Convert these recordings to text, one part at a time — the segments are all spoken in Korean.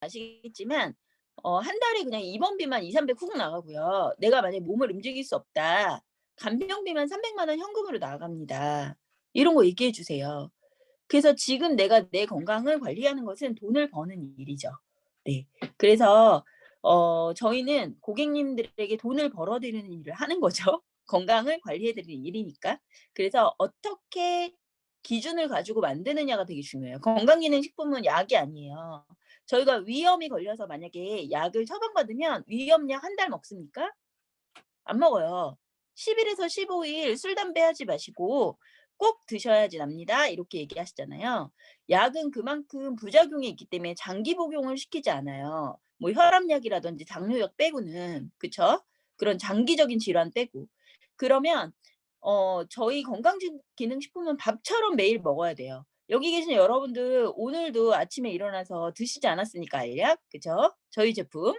아시겠지만 한 달에 그냥 입원비만 2-300훅 나가고요. 내가 만약에 몸을 움직일 수 없다. 간병비만 300만 원 현금으로 나갑니다. 이런 거 얘기해 주세요. 그래서 지금 내가 내 건강을 관리하는 것은 돈을 버는 일이죠. 네. 그래서 저희는 고객님들에게 돈을 벌어 드리는 일을 하는 거죠. 건강을 관리해 드리는 일이니까. 그래서 어떻게 기준을 가지고 만드느냐가 되게 중요해요. 건강기능식품은 약이 아니에요. 저희가 위염이 걸려서 만약에 약을 처방받으면 위염약 한 달 먹습니까? 안 먹어요. 10 일에서 15일 술, 담배 하지 마시고 꼭 드셔야지 납니다. 이렇게 얘기하시잖아요. 약은 그만큼 부작용이 있기 때문에 장기 복용을 시키지 않아요. 뭐 혈압약이라든지 당뇨약 빼고는. 그쵸? 그런 장기적인 질환 빼고. 그러면 저희 기능식품은 밥처럼 매일 먹어야 돼요. 여기 계신 여러분들 오늘도 아침에 일어나서 드시지 않았습니까 알약? 그죠? 저희 제품.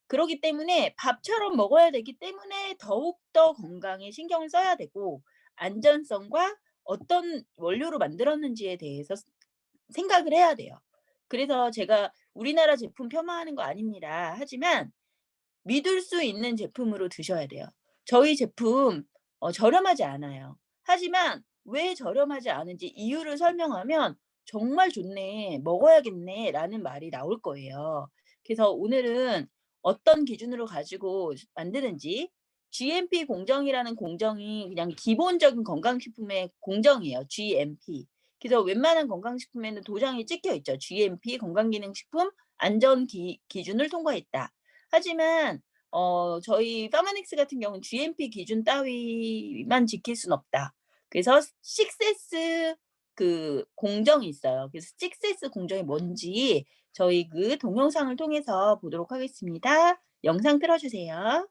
그러기 때문에 밥처럼 먹어야 되기 때문에 더욱더 건강에 신경을 써야 되고 안전성과 어떤 원료로 만들었는지에 대해서 생각을 해야 돼요. 그래서 제가 "우리나라 제품 폄하하는 거 아닙니다." 하지만 믿을 수 있는 제품으로 드셔야 돼요. 저희 제품 저렴하지 않아요. 하지만 왜 저렴하지 않은지 이유를 설명하면 "정말 좋네. 먹어야겠네."라는 말이 나올 거예요. 그래서 오늘은 어떤 기준으로 가지고 만드는지 GMP 공정이라는 공정이 그냥 기본적인 건강식품의 공정이에요, GMP. 그래서 웬만한 건강식품에는 도장이 찍혀 있죠. GMP 건강기능식품 안전 기준을 통과했다. 하지만 저희 파마닉스 같은 경우는 GMP 기준 따위만 지킬 순 없다. 그래서 식세스 그 공정이 있어요. 그래서 식세스 공정이 뭔지 저희 그 동영상을 통해서 보도록 하겠습니다. 영상 틀어 주세요.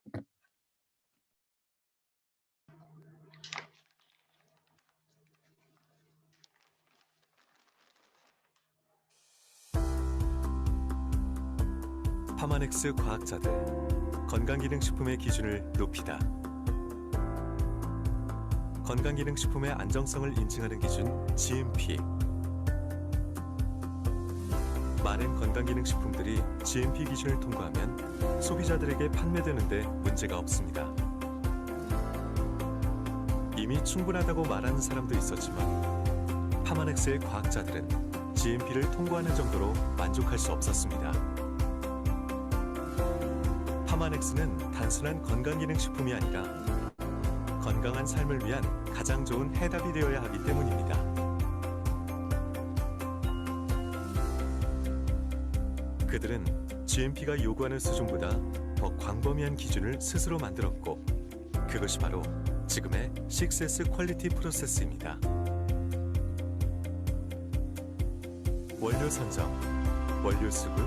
파마넥스 과학자들 건강기능식품의 기준을 높이다. 건강기능식품의 안정성을 인증하는 기준 GMP. 많은 건강기능식품들이 GMP 기준을 통과하면 소비자들에게 판매되는데 문제가 없습니다. 이미 충분하다고 말하는 사람도 있었지만 파마넥스의 과학자들은 GMP를 통과하는 정도로 만족할 수 없었습니다. 파마넥스는 단순한 건강기능식품이 아니라 건강한 삶을 위한 가장 좋은 해답이 되어야 하기 때문입니다. 그들은 GMP가 요구하는 수준보다 더 광범위한 기준을 스스로 만들었고 그것이 바로 지금의 6S 퀄리티 프로세스입니다. 원료 선정, 원료 수급,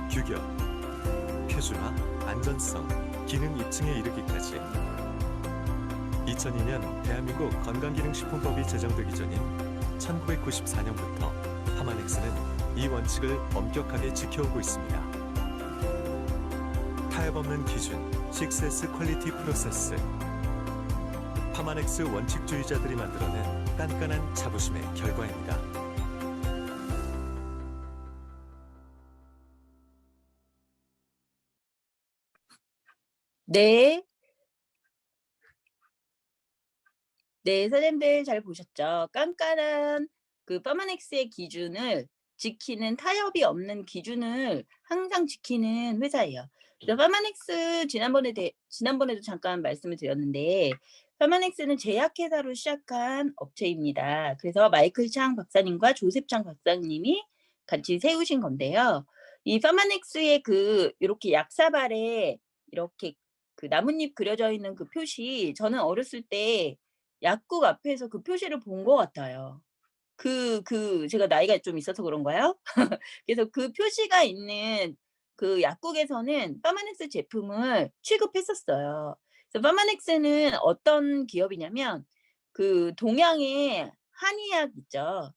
규격, 표준화, 안전성, 기능 입증에 이르기까지 2002년 대한민국 건강기능식품법이 제정되기 전인 1994년부터 파마넥스는 이 원칙을 엄격하게 지켜오고 있습니다. 타협 없는 기준, 6S 퀄리티 프로세스. 파마넥스 원칙주의자들이 만들어낸 깐깐한 자부심의 결과입니다. 네. 네. 선생님들 잘 보셨죠? 깐깐한 그 파마넥스의 기준을 지키는 타협이 없는 기준을 항상 지키는 회사예요. 그래서 파마넥스 지난번에도 잠깐 말씀을 드렸는데 파마넥스는 제약회사로 시작한 업체입니다. 그래서 마이클 창 박사님과 조셉 창 박사님이 같이 세우신 건데요. 이 파마넥스의 그 요렇게 약사발에 이렇게 그 나뭇잎 그려져 있는 그 표시 저는 어렸을 때 약국 앞에서 그 표시를 본 것 같아요. 제가 나이가 좀 있어서 그런가요? 그래서 그 표시가 있는 그 약국에서는 파마넥스 제품을 취급했었어요. 그래서 파마넥스는 어떤 기업이냐면 그 동양의 한의학 있죠.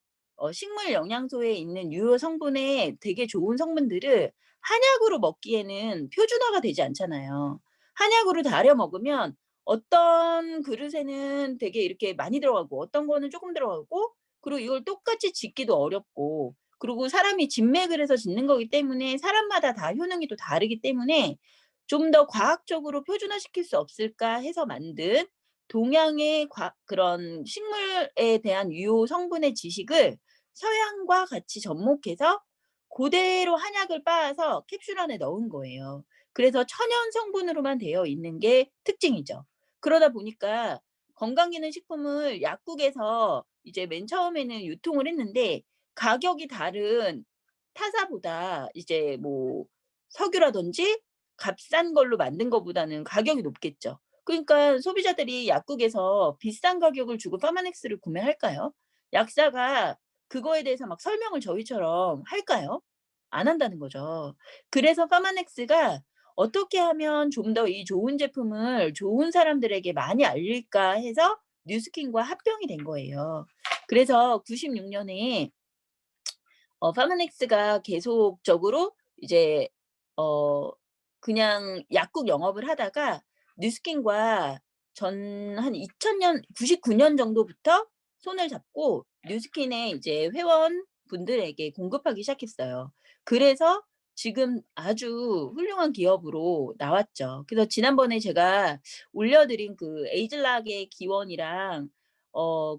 식물 영양소에 있는 유효 성분에 되게 좋은 성분들을 한약으로 먹기에는 표준화가 되지 않잖아요. 한약으로 달여 먹으면 어떤 그릇에는 되게 이렇게 많이 들어가고 어떤 거는 쪼끔 들어가고 그리고 이걸 똑같이 짓기도 어렵고 그리고 사람이 진맥을 해서 짓는 거기 때문에 사람마다 다 효능이 또 다르기 때문에 '좀 더 과학적으로 표준화시킬 수 없을까?' 해서 만든 동양의 그런 식물에 대한 유효 성분의 지식을 서양과 같이 접목해서 고대로 한약을 빻아서 캡슐 안에 넣은 거예요. 그래서 천연 성분으로만 되어 있는 게 특징이죠. 그러다 보니까 건강기능식품을 약국에서 이제 맨 처음에는 유통을 했는데 가격이 다른 타사보다 이제 뭐 석유라든지 값싼 걸로 만든 거보다는 가격이 높겠죠. 그러니까 소비자들이 약국에서 비싼 가격을 주고 파마넥스를 구매할까요? 약사가 그거에 대해서 막 설명을 저희처럼 할까요? 안 한다는 거죠. 그래서 파마넥스가 '어떻게 하면 좀 더 이 좋은 제품을 좋은 사람들에게 많이 알릴까?' 해서 뉴스킨과 합병이 된 거예요. 그래서 96 년에 파마넥스가 계속적으로 이제 어 그냥 약국 영업을 하다가 뉴스킨과 한 2000년 99년 정도부터 손을 잡고 뉴스킨의 이제 회원분들에게 공급하기 시작했어요. 그래서 지금 아주 훌륭한 기업으로 나왔죠. 그래서 지난번에 제가 올려드린 그 에이즐락의 기원이랑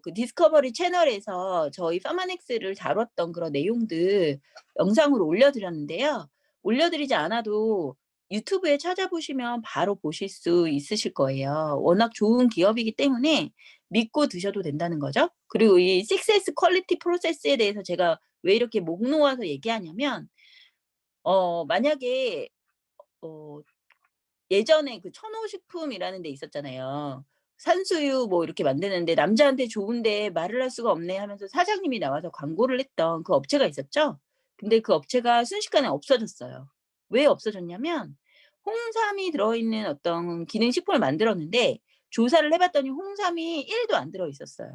그 디스커버리 채널에서 저희 파마넥스를 다뤘던 그런 내용들 영상으로 올려드렸는데요. 올려드리지 않아도 유튜브에 찾아보시면 바로 보실 수 있으실 거예요. 워낙 좋은 기업이기 때문에 믿고 드셔도 된다는 거죠. 그리고 이 식세스 퀄리티 프로세스에 대해서 제가 왜 이렇게 목 놓아서 얘기하냐면 만약에 어 예전에 그 천호식품이라는 데 있었잖아요. 산수유 뭐 이렇게 만드는데 "남자한테 좋은데 말을 할 수가 없네." 하면서 사장님이 나와서 광고를 했던 그 업체가 있었죠. 근데 그 업체가 순식간에 없어졌어요. 왜 없어졌냐면 홍삼이 들어있는 어떤 기능식품을 만들었는데 조사를 해 봤더니 홍삼이 1도 안 들어 있었어요.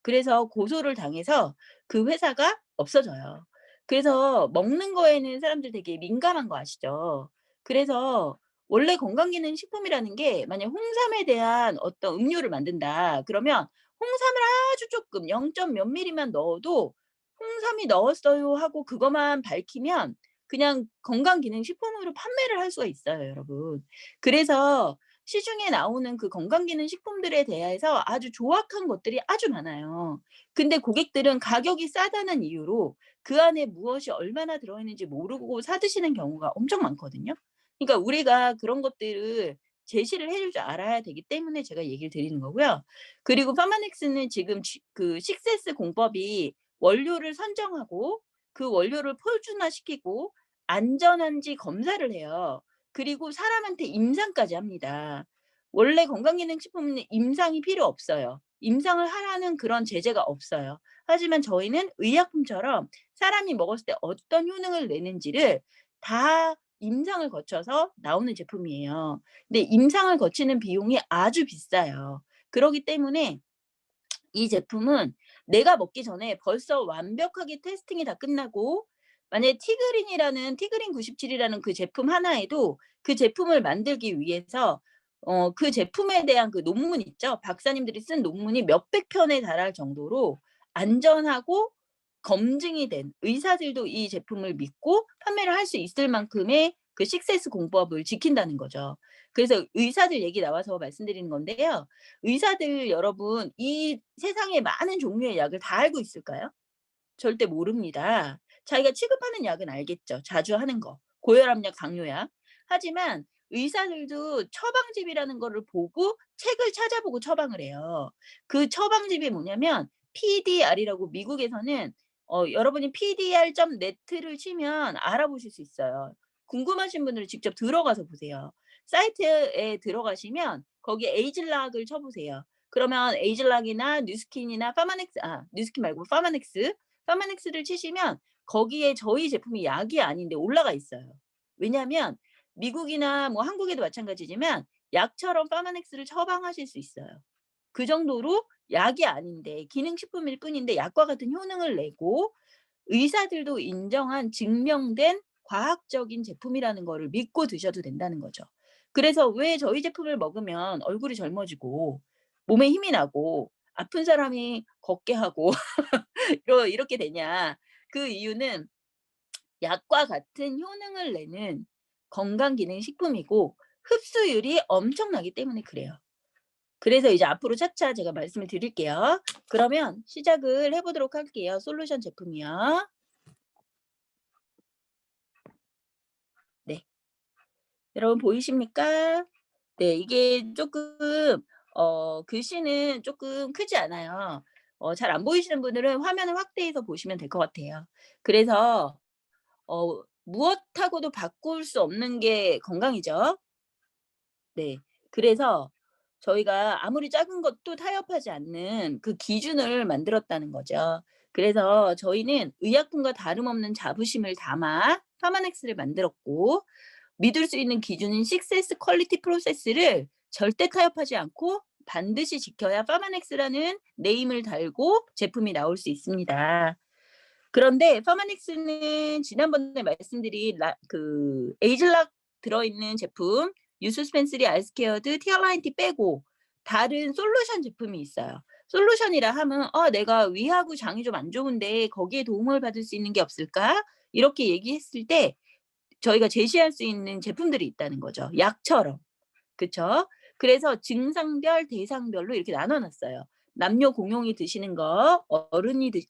그래서 고소를 당해서 그 회사가 없어져요. 그래서 먹는 거에는 사람들 되게 민감한 거 아시죠? 그래서 원래 건강기능식품이라는 게 만약 홍삼에 대한 어떤 음료를 만든다 그러면 홍삼을 아주 쪼끔 0. 몇 밀리만 넣어도 "홍삼이 넣었어요." 하고 그것만 밝히면 그냥 건강기능식품으로 판매를 할 수가 있어요 여러분. 그래서 시중에 나오는 그 건강기능식품들에 대해서 아주 조악한 것들이 아주 많아요. 근데 고객들은 가격이 싸다는 이유로 그 안에 무엇이 얼마나 들어있는지 모르고 사 드시는 경우가 엄청 많거든요. 그러니까 우리가 그런 것들을 제시를 해줄 줄 알아야 되기 때문에 제가 얘기를 드리는 거고요. 그리고 파마넥스는 지금 그 식세스 공법이 원료를 선정하고 그 원료를 표준화시키고 안전한지 검사를 해요. 그리고 사람한테 임상까지 합니다. 원래 건강기능식품은 임상이 필요 없어요. 임상을 하라는 그런 제재가 없어요. 하지만 저희는 의약품처럼 사람이 먹었을 때 어떤 효능을 내는지를 다 임상을 거쳐서 나오는 제품이에요. 근데 임상을 거치는 비용이 아주 비싸요. 그러기 때문에 이 제품은 내가 먹기 전에 벌써 완벽하게 테스팅이 다 끝나고 만약에 티그린 97 이라는 그 제품 하나에도 그 제품을 만들기 위해서 그 제품에 대한 그 논문 있죠. 박사님들이 쓴 논문이 몇백 편에 달할 정도로 안전하고 검증이 된 의사들도 이 제품을 믿고 판매를 할 수 있을 만큼의 그 식세스 공법을 지킨다는 거죠. 그래서 의사들 얘기 나와서 말씀드리는 건데요. 의사들 여러분 이 세상에 많은 종류의 약을 다 알고 있을까요? 절대 모릅니다. 자기가 취급하는 약은 알겠죠. 자주 하는 거. 고혈압약, 당뇨약. 하지만 의사들도 처방집이라는 거를 보고 책을 찾아보고 처방을 해요. 그 처방집이 뭐냐면 PDR이라고 미국에서는 여러분이 PDR.net를 치면 알아보실 수 있어요. 궁금하신 분들은 직접 들어가서 보세요. 사이트에 들어가시면 거기에 에이즐락을 쳐 보세요. 그러면 에이즐락이나 뉴스킨이나 뉴스킨 말고 파마넥스를 치시면 거기에 저희 제품이 약이 아닌데 올라가 있어요. 왜냐하면 미국이나 뭐 한국에도 마찬가지지만 약처럼 파마넥스를 처방하실 수 있어요. 그 정도로 약이 아닌데 기능식품일 뿐인데 약과 같은 효능을 내고 의사들도 인정한 증명된 과학적인 제품이라는 거를 믿고 드셔도 된다는 거죠. 그래서 왜 저희 제품을 먹으면 얼굴이 젊어지고 몸에 힘이 나고 아픈 사람이 걷게 하고 이렇게 되냐. 그 이유는 약과 같은 효능을 내는 건강기능식품이고 흡수율이 엄청나기 때문에 그래요. 그래서 이제 앞으로 차차 제가 말씀을 드릴게요. 그러면 시작을 해 보도록 할게요. 솔루션 제품이요. 네. 여러분 보이십니까? 네. 이게 쪼끔 글씨는 쪼끔 크지 않아요. 잘 안 보이시는 분들은 화면을 확대해서 보시면 될 것 같아요. 그래서 무엇하고도 바꿀 수 없는 게 건강이죠. 네. 그래서 저희가 아무리 작은 것도 타협하지 않는 그 기준을 만들었다는 거죠. 그래서 저희는 의약품과 다름없는 자부심을 담아 파마넥스를 만들었고 믿을 수 있는 기준인 식세스 퀄리티 프로세스를 절대 타협하지 않고 반드시 지켜야 파마넥스라는 네임을 달고 제품이 나올 수 있습니다. 그런데 파마닉스는 지난번에 말씀드린 에이즐락 들어있는 제품 유스펜스리 알스케어드 티알라인티 빼고 다른 솔루션 제품이 있어요. 솔루션이라 하면 내가 위하고 장이 좀 안 좋은데 거기에 도움을 받을 수 있는 게 없을까?' 이렇게 얘기했을 때 저희가 제시할 수 있는 제품들이 있다는 거죠, 약처럼. 그쵸? 그래서 증상별, 대상별로 이렇게 나눠 놨어요. 남녀 공용이 드시는 거,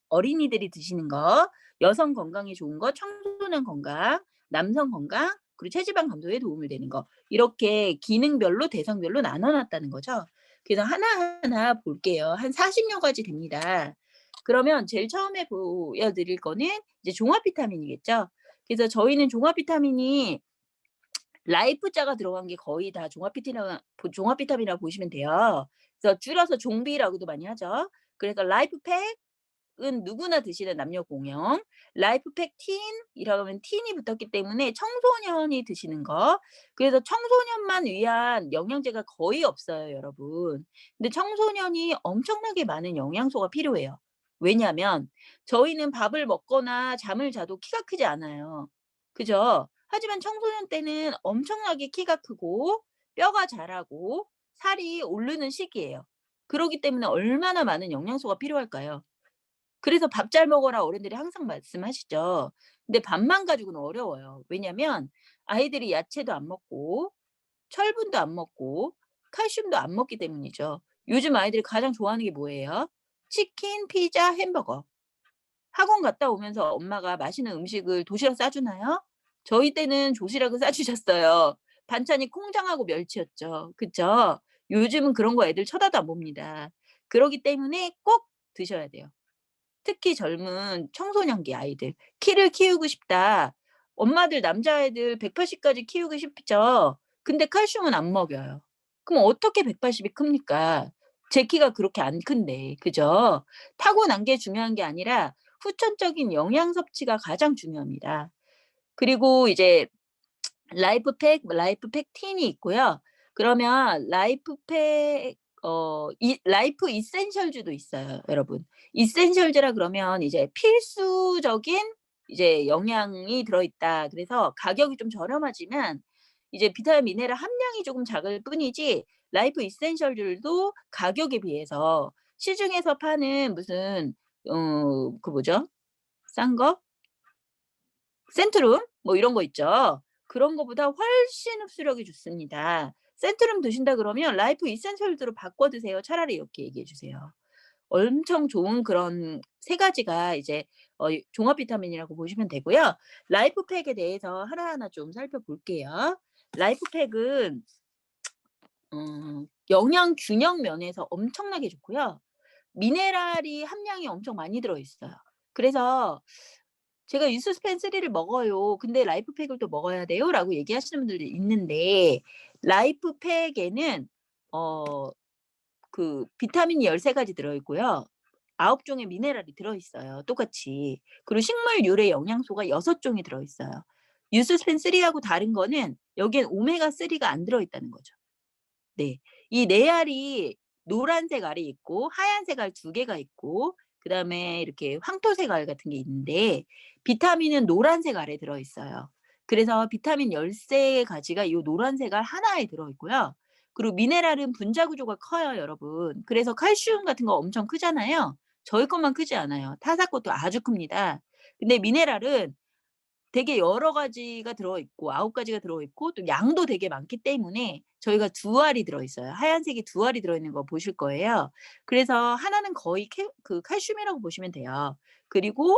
어린이들이 드시는 거, 여성 건강에 좋은 거, 청소년 건강, 남성 건강, 그리고 체지방 감소에 도움을 되는 거. 이렇게 기능별로 대상별로 나눠 놨다는 거죠. 그래서 하나하나 볼게요. 한 40여 가지 됩니다. 그러면 제일 처음에 보여 드릴 거는 이제 종합 비타민이겠죠. 그래서 저희는 종합 비타민이 라이프자가 들어간 게 거의 다 종합 비타민이라고 보시면 돼요. 그래서 줄여서 종비라고도 많이 하죠. 그래서 라이프팩은 누구나 드시는 남녀 공용, 라이프팩 틴이라고 하면 틴이 붙었기 때문에 청소년이 드시는 거. 그래서 청소년만 위한 영양제가 거의 없어요, 여러분. 근데 청소년이 엄청나게 많은 영양소가 필요해요. 왜냐하면 저희는 밥을 먹거나 잠을 자도 키가 크지 않아요. 그죠? 하지만 청소년 때는 엄청나게 키가 크고 뼈가 자라고 살이 오르는 시기예요. 그러기 때문에 얼마나 많은 영양소가 필요할까요? 그래서 "밥 잘 먹어라." 어른들이 항상 말씀하시죠. 근데 밥만 가지고는 어려워요. 왜냐면 아이들이 야채도 안 먹고 철분도 안 먹고 칼슘도 안 먹기 때문이죠. 요즘 아이들이 가장 좋아하는 게 뭐예요? 치킨, 피자, 햄버거. 학원 갔다 오면서 엄마가 맛있는 음식을 도시락 싸 주나요? 저희 때는 도시락을 싸 주셨어요. 반찬이 콩장하고 멸치였죠. 그쵸? 요즘은 그런 거 애들 쳐다도 안 봅니다. 그러기 때문에 꼭 드셔야 돼요. 특히 젊은 청소년기 아이들. '키를 키우고 싶다.' 엄마들 남자애들 180 까지 키우고 싶죠. 근데 칼슘은 안 먹여요. 그럼 어떻게 180이 큽니까? 제 키가 그렇게 안 큰데. 그죠? 타고난 게 중요한 게 아니라 후천적인 영양 섭취가 가장 중요합니다. 그리고 이제 라이프팩 틴이 있고요. 그러면 라이프 이센셜즈도 있어요, 여러분. 이센셜즈라 그러면 이제 필수적인 이제 영양이 들어있다. 그래서 가격이 좀 저렴하지만 이제 비타민 미네랄 함량이 조금 작을 뿐이지 라이프 이센셜들도 가격에 비해서 시중에서 파는 무슨 뭐죠? 싼 거? 센트룸 뭐 이런 거 있죠. 그런 거보다 훨씬 흡수력이 좋습니다. 센트룸 드신다 그러면 라이프 이센셜즈로 바꿔 드세요. 차라리 이렇게 얘기해 주세요. 엄청 좋은 그런 세 가지가 이제 종합 비타민이라고 보시면 되고요. 라이프팩에 대해서 하나하나 좀 살펴볼게요. 라이프팩은 영양 균형 면에서 엄청나게 좋고요. 미네랄이 함량이 엄청 많이 들어 있어요. 그래서 제가 "유스펜 3를 먹어요. 근데 라이프팩을 또 먹어야 돼요?"라고 얘기하시는 분들이 있는데 라이프팩에는 어 비타민이 13 가지 들어 있고요. 9 종의 미네랄이 들어 있어요, 똑같이. 그리고 식물 유래 영양소가 6 종이 들어 있어요. 유스펜 3하고 다른 거는 여기엔 오메가 3가 안 들어 있다는 거죠. 네. 이 네 알이 노란색 알이 있고 하얀색 알 2개가 있고 그다음에 이렇게 황토색 알 같은 게 있는데 비타민은 노란색 알에 들어 있어요. 그래서 비타민 13 가지가 요 노란색 알 하나에 들어 있고요. 그리고 미네랄은 분자 구조가 커요, 여러분. 그래서 칼슘 같은 거 엄청 크잖아요. 저희 것만 크지 않아요. 타사 것도 아주 큽니다. 근데 미네랄은 되게 여러 가지가 들어있고 9가지가 들어있고 또 양도 되게 많기 때문에 저희가 두 알이 들어있어요. 하얀색이 두 알이 들어있는 거 보실 거예요. 그래서 하나는 거의 그 칼슘이라고 보시면 돼요. 그리고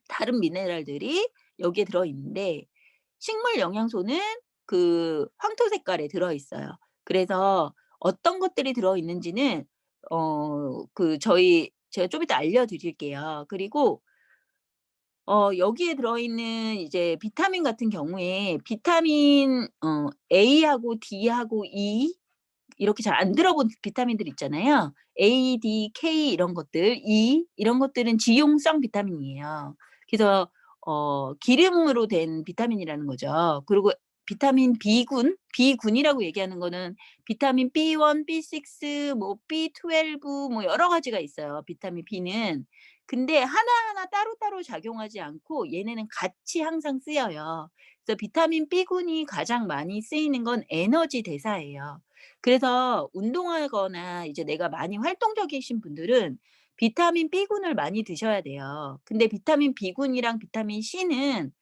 다른 미네랄들이 여기에 들어있는데 식물 영양소는 그 황토 색깔에 들어있어요. 그래서 어떤 것들이 들어있는지는 제가 좀 이따 알려드릴게요. 그리고 여기에 들어있는 이제 비타민 같은 경우에 비타민 A하고 D하고 E 이렇게 잘 안 들어본 비타민들 있잖아요. A, D, K 이런 것들, E 이런 것들은 지용성 비타민이에요. 그래서 기름으로 된 비타민이라는 거죠. 그리고 비타민 B군이라고 얘기하는 거는 비타민 B1, B6, 뭐 B12 뭐 여러 가지가 있어요, 비타민 B는. 근데 하나하나 따로따로 작용하지 않고 얘네는 같이 항상 쓰여요. 그래서 비타민 B군이 가장 많이 쓰이는 건 에너지 대사예요. 그래서 운동하거나 이제 내가 많이 활동적이신 분들은 비타민 B군을 많이 드셔야 돼요. 근데 비타민 B군이랑 비타민 C는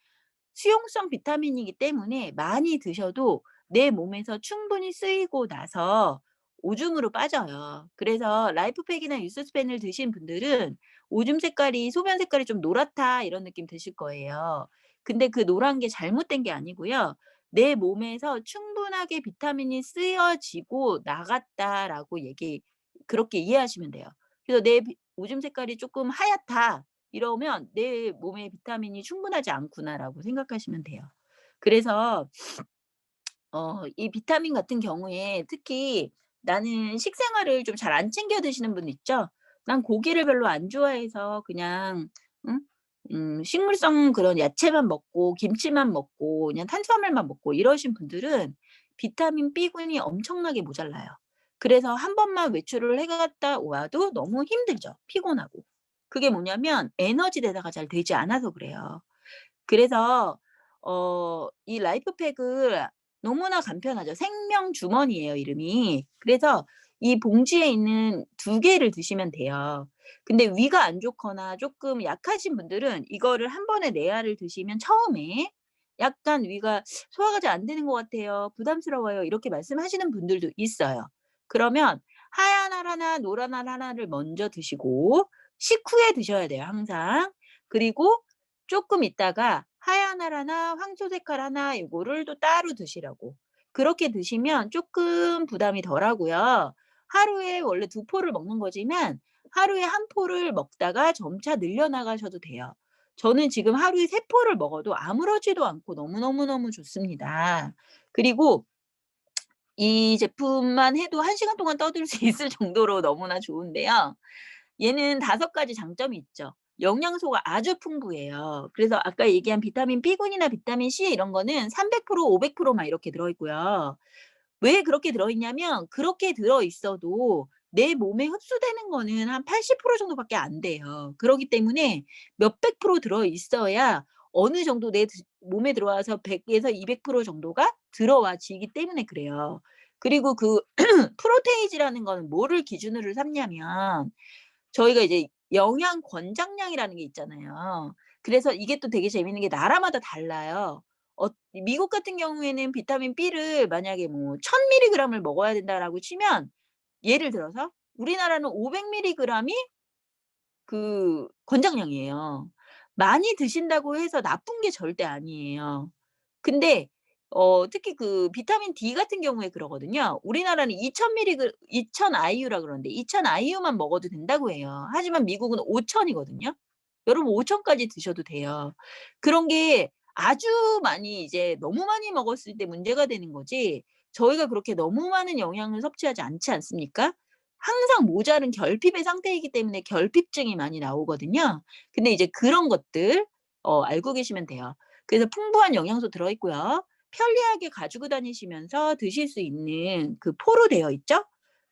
수용성 비타민이기 때문에 많이 드셔도 내 몸에서 충분히 쓰이고 나서 오줌으로 빠져요. 그래서 라이프팩이나 유스스펜을 드신 분들은 오줌 색깔이 소변 색깔이 좀 노랗다 이런 느낌 드실 거예요. 근데 그 노란 게 잘못된 게 아니고요. 내 몸에서 충분하게 비타민이 쓰여지고 나갔다라고 그렇게 이해하시면 돼요. 그래서 내 오줌 색깔이 조금 하얗다. 이러면 '내 몸에 비타민이 충분하지 않구나.'라고 생각하시면 돼요. 그래서 이 비타민 같은 경우에 특히 나는 식생활을 좀 잘 안 챙겨 드시는 분 있죠? "난 고기를 별로 안 좋아해서 그냥 응? 식물성 그런 야채만 먹고 김치만 먹고 그냥 탄수화물만 먹고." 이러신 분들은 비타민 B군이 엄청나게 모자라요. 그래서 한 번만 외출을 해 갔다 와도 너무 힘들죠, 피곤하고. 그게 뭐냐면 에너지 대사가 잘 되지 않아서 그래요. 그래서 이 라이프팩을 너무나 간편하죠. 생명 주머니예요, 이름이. 그래서 이 봉지에 있는 두 개를 드시면 돼요. 근데 위가 안 좋거나 쪼끔 약하신 분들은 이거를 한 번에 4 알을 드시면 처음에 약간 "위가 소화가 잘 안 되는 것 같아요. 부담스러워요." 이렇게 말씀하시는 분들도 있어요. 그러면 하얀 알 하나, 노란 알 하나를 먼저 드시고 식후에 드셔야 돼요, 항상. 그리고 쪼끔 있다가 하얀 알 하나, 황토색 알 하나 요거를 또 따로 드시라고. 그렇게 드시면 쪼끔 부담이 덜하고요. 하루에 원래 2 포를 먹는 거지만 하루에 1 포를 먹다가 점차 늘려 나가셔도 돼요. 저는 지금 하루에 3 포를 먹어도 아무렇지도 않고 너무너무너무 좋습니다. 그리고 이 제품만 해도 1 시간 동안 떠들 수 있을 정도로 너무나 좋은데요. 얘는 5 가지 장점이 있죠. 영양소가 아주 풍부해요. 그래서 아까 얘기한 비타민 B군이나 비타민 C 이런 거는 300% 500% 막 이렇게 들어 있고요. 왜 그렇게 들어 있냐면 그렇게 들어 있어도 내 몸에 흡수되는 거는 한 80% 정도밖에 안 돼요. 그러기 때문에 몇백 프로 들어 있어야 어느 정도 내 몸에 들어와서 100 에서 200% 정도가 들어와지기 때문에 그래요. 그리고 그 프로테이지라는 거는 뭐를 기준으로 삼냐면 저희가 이제 영양 권장량이라는 게 있잖아요. 그래서 이게 또 되게 재밌는 게 나라마다 달라요. 미국 같은 경우에는 비타민 B를 만약에 뭐 1000 밀리그램을 먹어야 된다라고 치면 예를 들어서 우리나라는 500 밀리그램이 그 권장량이에요. 많이 드신다고 해서 나쁜 게 절대 아니에요. 근데 특히 그 비타민 D 같은 경우에 그러거든요. 우리나라는 2000 IU라 그러는데 2000 IU만 먹어도 된다고 해요. 하지만 미국은 5000 이거든요. 여러분 5000 까지 드셔도 돼요. 그런 게 아주 많이 이제 너무 많이 먹었을 때 문제가 되는 거지 저희가 그렇게 너무 많은 영양을 섭취하지 않지 않습니까? 항상 모자른 결핍의 상태이기 때문에 결핍증이 많이 나오거든요. 근데 이제 그런 것들 알고 계시면 돼요. 그래서 풍부한 영양소 들어 있고요. 편리하게 가지고 다니시면서 드실 수 있는 그 포로 되어 있죠.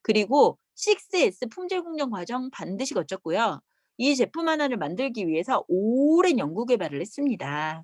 그리고 6S 품질 공정 과정 반드시 거쳤고요. 이 제품 하나를 만들기 위해서 오랜 연구 개발을 했습니다.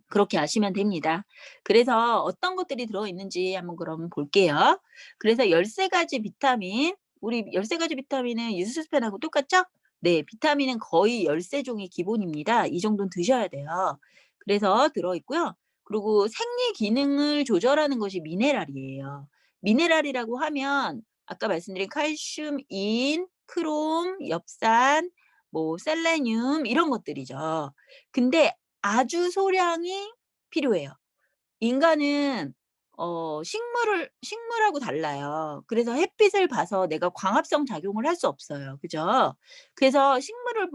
그렇게 아시면 됩니다. 그래서 어떤 것들이 들어 있는지 한번 그럼 볼게요. 그래서 13 가지 비타민, 우리 13 가지 비타민은 유스스펜하고 똑같죠? 네. 비타민은 거의 13 종이 기본입니다. 이 정도는 드셔야 돼요. 그래서 들어 있고요. 그리고 생리 기능을 조절하는 것이 미네랄이에요. 미네랄이라고 하면 아까 말씀드린 칼슘, 인, 크롬, 엽산, 뭐 셀레늄 이런 것들이죠. 근데 아주 소량이 필요해요. 인간은 식물하고 달라요. 그래서 햇빛을 봐서 내가 광합성 작용을 할 수 없어요. 그죠? 그래서 식물을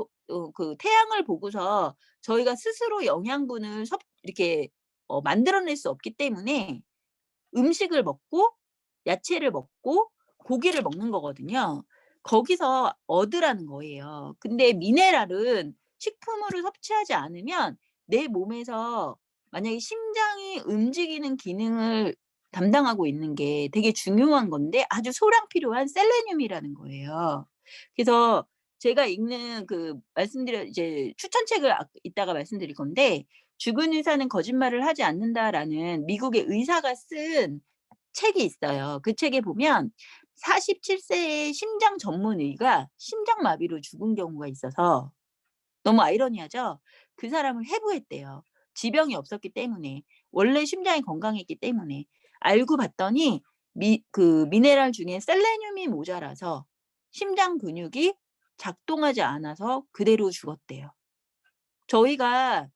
그 태양을 보고서 저희가 스스로 영양분을 이렇게 만들어낼 수 없기 때문에 음식을 먹고 야채를 먹고 고기를 먹는 거거든요. 거기서 얻으라는 거예요. 근데 미네랄은 식품으로 섭취하지 않으면 내 몸에서 만약에 심장이 움직이는 기능을 담당하고 있는 게 되게 중요한 건데 아주 소량 필요한 셀레늄이라는 거예요. 그래서 제가 읽는 이제 추천책을 이따가 말씀드릴 건데 "죽은 의사는 거짓말을 하지 않는다."라는 미국의 의사가 쓴 책이 있어요. 그 책에 보면 47 세의 심장 전문의가 심장마비로 죽은 경우가 있어서 너무 아이러니하죠? 그 사람을 해부했대요. 지병이 없었기 때문에. 원래 심장이 건강했기 때문에. 알고 봤더니 미네랄 중에 셀레늄이 모자라서 심장 근육이 작동하지 않아서 그대로 죽었대요. 저희가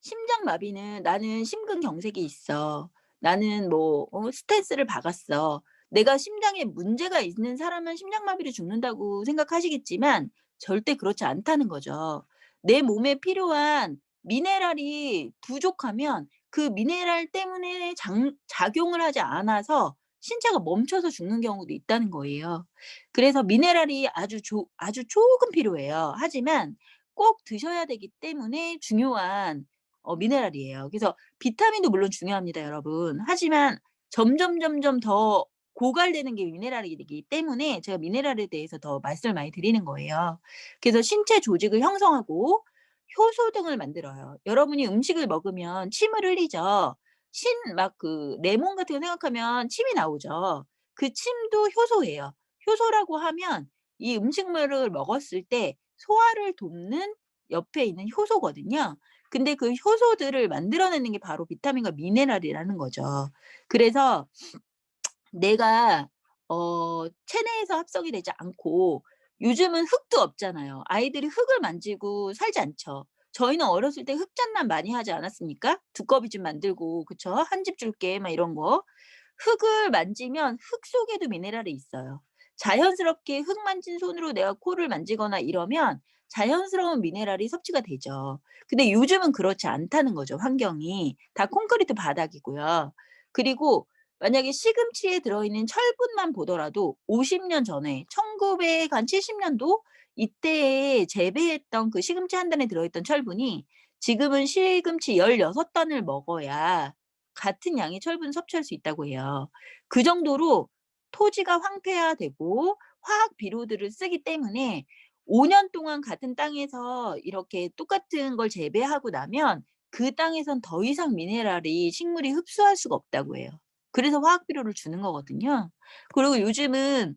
심장마비는 '나는 심근경색이 있어. 나는 뭐 스탠스를 박았어.' 내가 심장에 문제가 있는 사람은 심장마비로 죽는다고 생각하시겠지만 절대 그렇지 않다는 거죠. 내 몸에 필요한 미네랄이 부족하면 그 미네랄 때문에 장 작용을 하지 않아서 신체가 멈춰서 죽는 경우도 있다는 거예요. 그래서 미네랄이 아주 조금 필요해요. 하지만 꼭 드셔야 되기 때문에 중요한 미네랄이에요. 그래서 비타민도 물론 중요합니다, 여러분. 하지만 점점 더 고갈되는 게 미네랄이기 때문에 제가 미네랄에 대해서 더 말씀을 많이 드리는 거예요. 그래서 신체 조직을 형성하고 효소 등을 만들어요. 여러분이 음식을 먹으면 침을 흘리죠. 레몬 같은 거 생각하면 침이 나오죠. 그 침도 효소예요. 효소라고 하면 이 음식물을 먹었을 때 소화를 돕는 옆에 있는 효소거든요. 근데 그 효소들을 만들어내는 게 바로 비타민과 미네랄이라는 거죠. 그래서 내가 체내에서 합성이 되지 않고 요즘은 흙도 없잖아요. 아이들이 흙을 만지고 살지 않죠. 저희는 어렸을 때 흙장난 많이 하지 않았습니까? 두꺼비 집 만들고 그쵸? "한 집 줄게." 막 이런 거. 흙을 만지면 흙 속에도 미네랄이 있어요. 자연스럽게 흙 만진 손으로 내가 코를 만지거나 이러면 자연스러운 미네랄이 섭취가 되죠. 근데 요즘은 그렇지 않다는 거죠, 환경이. 다 콘크리트 바닥이고요. 그리고 만약에 시금치에 들어있는 철분만 보더라도 50년 전에 1970 년도 이때에 재배했던 그 시금치 한 단에 들어있던 철분이 지금은 시금치 16 단을 먹어야 같은 양의 철분을 섭취할 수 있다고 해요. 그 정도로 토지가 황폐화되고 화학 비료들을 쓰기 때문에 5년 동안 같은 땅에서 이렇게 똑같은 걸 재배하고 나면 그 땅에선 더 이상 미네랄이 식물이 흡수할 수가 없다고 해요. 그래서 화학 비료를 주는 거거든요. 그리고 요즘은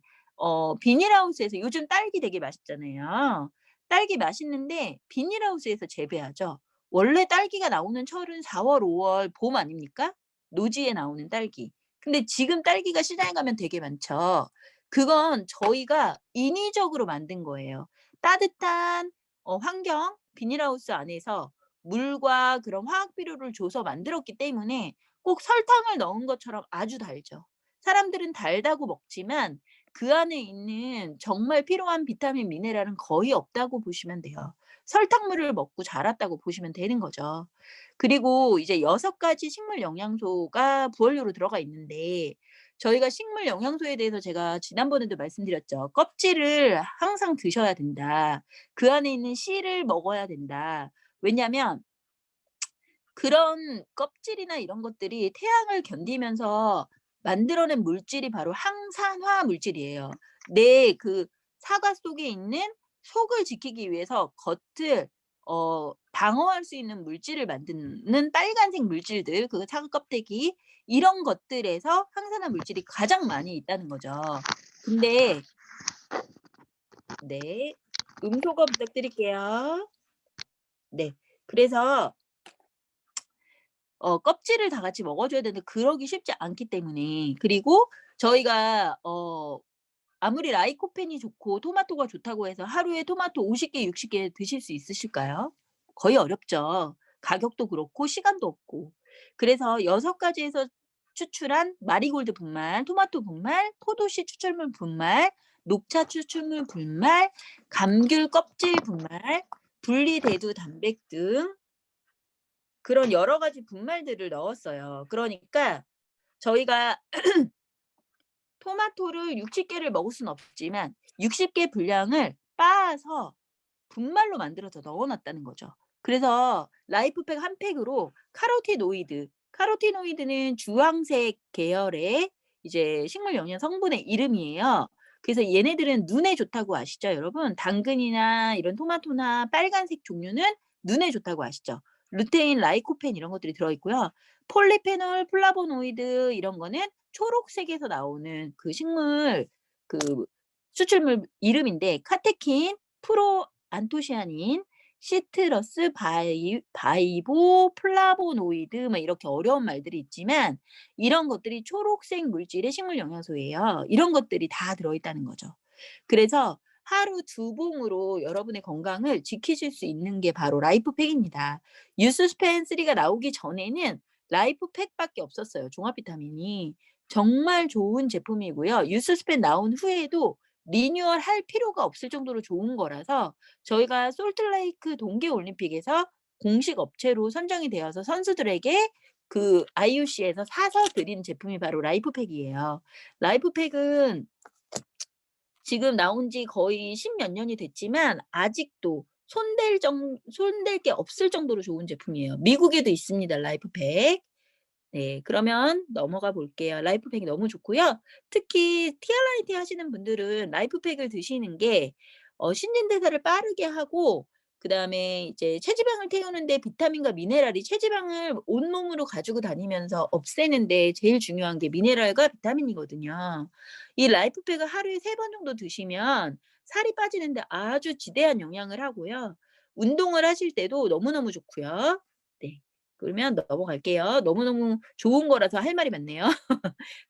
비닐하우스에서 요즘 딸기 되게 맛있잖아요. 딸기 맛있는데 비닐하우스에서 재배하죠. 원래 딸기가 나오는 철은 4 월, 5월 봄 아닙니까? 노지에 나오는 딸기. 근데 지금 딸기가 시장에 가면 되게 많죠. 그건 저희가 인위적으로 만든 거예요. 따뜻한 환경 비닐하우스 안에서 물과 그런 화학 비료를 줘서 만들었기 때문에 꼭 설탕을 넣은 것처럼 아주 달죠. 사람들은 달다고 먹지만 그 안에 있는 정말 필요한 비타민, 미네랄은 거의 없다고 보시면 돼요. 설탕물을 먹고 자랐다고 보시면 되는 거죠. 그리고 이제 6 가지 식물 영양소가 부원료로 들어가 있는데 저희가 식물 영양소에 대해서 제가 지난번에도 말씀드렸죠. "껍질을 항상 드셔야 된다. 그 안에 있는 씨를 먹어야 된다." 왜냐면 그런 껍질이나 이런 것들이 태양을 견디면서 만들어낸 물질이 바로 항산화 물질이에요. 내 사과 속에 있는 속을 지키기 위해서 겉을 방어할 수 있는 물질을 만드는 빨간색 물질들 사과 껍데기 이런 것들에서 항산화 물질이 가장 많이 있다는 거죠. 근데 네. 음소거 부탁드릴게요. 네. 그래서 껍질을 다 같이 먹어 줘야 되는데 그러기 쉽지 않기 때문에 그리고 저희가 아무리 라이코펜이 좋고 토마토가 좋다고 해서 하루에 토마토 50개 60개 드실 수 있으실까요? 거의 어렵죠. 가격도 그렇고 시간도 없고. 그래서 6 가지에서 추출한 마리골드 분말, 토마토 분말, 포도씨 추출물 분말, 녹차 추출물 분말, 감귤 껍질 분말, 분리대두 단백 등 그런 여러 가지 분말들을 넣었어요. 그러니까 저희가 토마토를 60개를 먹을 수는 없지만 60개 분량을 빻아서 분말로 만들어서 넣어 놨다는 거죠. 그래서 라이프팩 한 팩으로 카로티노이드는 주황색 계열의 이제 식물 영양 성분의 이름이에요. 그래서 얘네들은 눈에 좋다고 아시죠, 여러분? 당근이나 이런 토마토나 빨간색 종류는 눈에 좋다고 아시죠? 루테인, 라이코펜 이런 것들이 들어 있고요. 폴리페놀, 플라보노이드 이런 거는 초록색에서 나오는 그 식물 그 추출물 이름인데 카테킨, 프로안토시아닌, 시트러스, 바이보, 플라보노이드 막 이렇게 어려운 말들이 있지만 이런 것들이 초록색 물질의 식물 영양소예요. 이런 것들이 다 들어 있다는 거죠. 그래서 하루 2봉으로 여러분의 건강을 지키실 수 있는 게 바로 라이프팩입니다. 유스펜 3가 나오기 전에는 라이프팩밖에 없었어요, 종합 비타민이. 정말 좋은 제품이고요. 유스펜 나온 후에도 리뉴얼할 필요가 없을 정도로 좋은 거라서 저희가 솔트레이크 동계 올림픽에서 공식 업체로 선정이 되어서 선수들에게 그 IOC에서 사서 드린 제품이 바로 라이프팩이에요. 라이프팩은 지금 나온 지 거의 10몇 년이 됐지만 아직도 손댈 게 없을 정도로 좋은 제품이에요. 미국에도 있습니다, 라이프팩. 네. 그러면 넘어가 볼게요. 라이프팩이 너무 좋고요. 특히 TRIT 하시는 분들은 라이프팩을 드시는 게 신진대사를 빠르게 하고 그다음에 이제 체지방을 태우는 데 비타민과 미네랄이 체지방을 온몸으로 가지고 다니면서 없애는 데 제일 중요한 게 미네랄과 비타민이거든요. 이 라이프팩을 하루에 3번 정도 드시면 살이 빠지는 데 아주 지대한 영향을 하고요. 운동을 하실 때도 너무너무 좋고요. 네. 그러면 넘어갈게요. 너무너무 좋은 거라서 할 말이 많네요.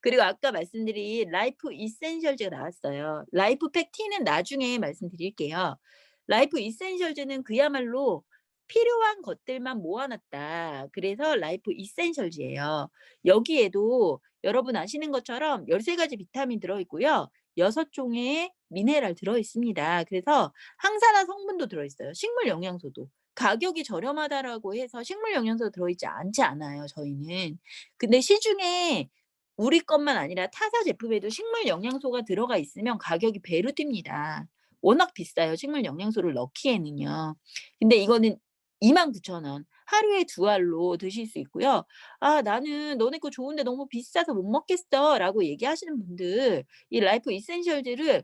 그리고 아까 말씀드린 라이프 이센셜즈가 나왔어요. 라이프팩 T는 나중에 말씀드릴게요. 라이프 이센셜즈는 그야말로 필요한 것들만 모아 놨다. 그래서 라이프 이센셜즈예요. 여기에도 여러분 아시는 것처럼 13 가지 비타민 들어 있고요. 6 종의 미네랄 들어 있습니다. 그래서 항산화 성분도 들어 있어요. 식물 영양소도. 가격이 저렴하다라고 해서 식물 영양소 들어있지 않지 않아요, 저희는. 근데 시중에 우리 것만 아니라 타사 제품에도 식물 영양소가 들어가 있으면 가격이 배로 뜁니다. 워낙 비싸요, 식물 영양소를 넣기에는요. 근데 이거는 29,000원. 하루에 2알로 드실 수 있고요. "아 나는 너네 거 좋은데 너무 비싸서 못 먹겠어."라고 얘기하시는 분들 이 라이프 이센셜즈를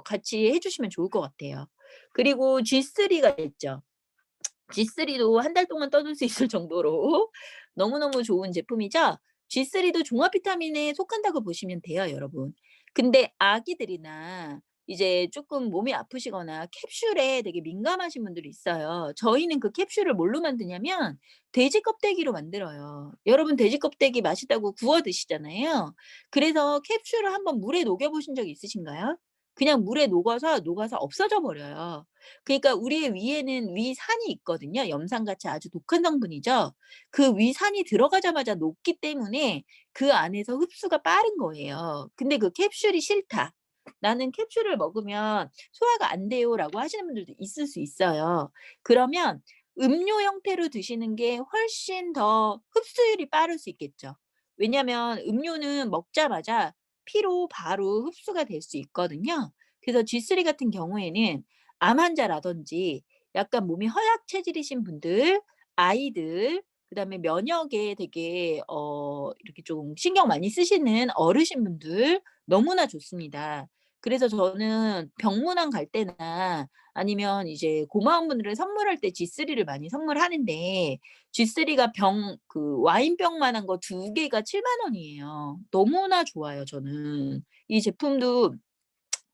같이 해 주시면 좋을 것 같아요. 그리고 G3가 있죠. G3도 한 달 동안 떠들 수 있을 정도로 너무너무 좋은 제품이죠. G3도 종합 비타민에 속한다고 보시면 돼요, 여러분. 근데 아기들이나 이제 쪼끔 몸이 아프시거나 캡슐에 되게 민감하신 분들이 있어요. 저희는 그 캡슐을 뭘로 만드냐면 돼지 껍데기로 만들어요. 여러분 돼지 껍데기 맛있다고 구워 드시잖아요. 그래서 캡슐을 한번 물에 녹여 보신 적 있으신가요? 그냥 물에 녹아서 없어져 버려요. 그러니까 우리의 위에는 위산이 있거든요. 염산같이 아주 독한 성분이죠. 그 위산이 들어가자마자 녹기 때문에 그 안에서 흡수가 빠른 거예요. 근데 그 "캡슐이 싫다. 나는 캡슐을 먹으면 소화가 안 돼요."라고 하시는 분들도 있을 수 있어요. 그러면 음료 형태로 드시는 게 훨씬 더 흡수율이 빠를 수 있겠죠. 왜냐하면 음료는 먹자마자 피로 바로 흡수가 될 수 있거든요. 그래서 G3 같은 경우에는 암 환자라든지 약간 몸이 허약 체질이신 분들, 아이들, 그다음에 면역에 되게 이렇게 좀 신경 많이 쓰시는 어르신분들 너무나 좋습니다. 그래서 저는 병문안 갈 때나 아니면 이제 고마운 분들을 선물할 때 G3를 많이 선물하는데 G3가 그 와인병만한 거 2 개가 7만 원이에요. 너무나 좋아요 저는. 이 제품도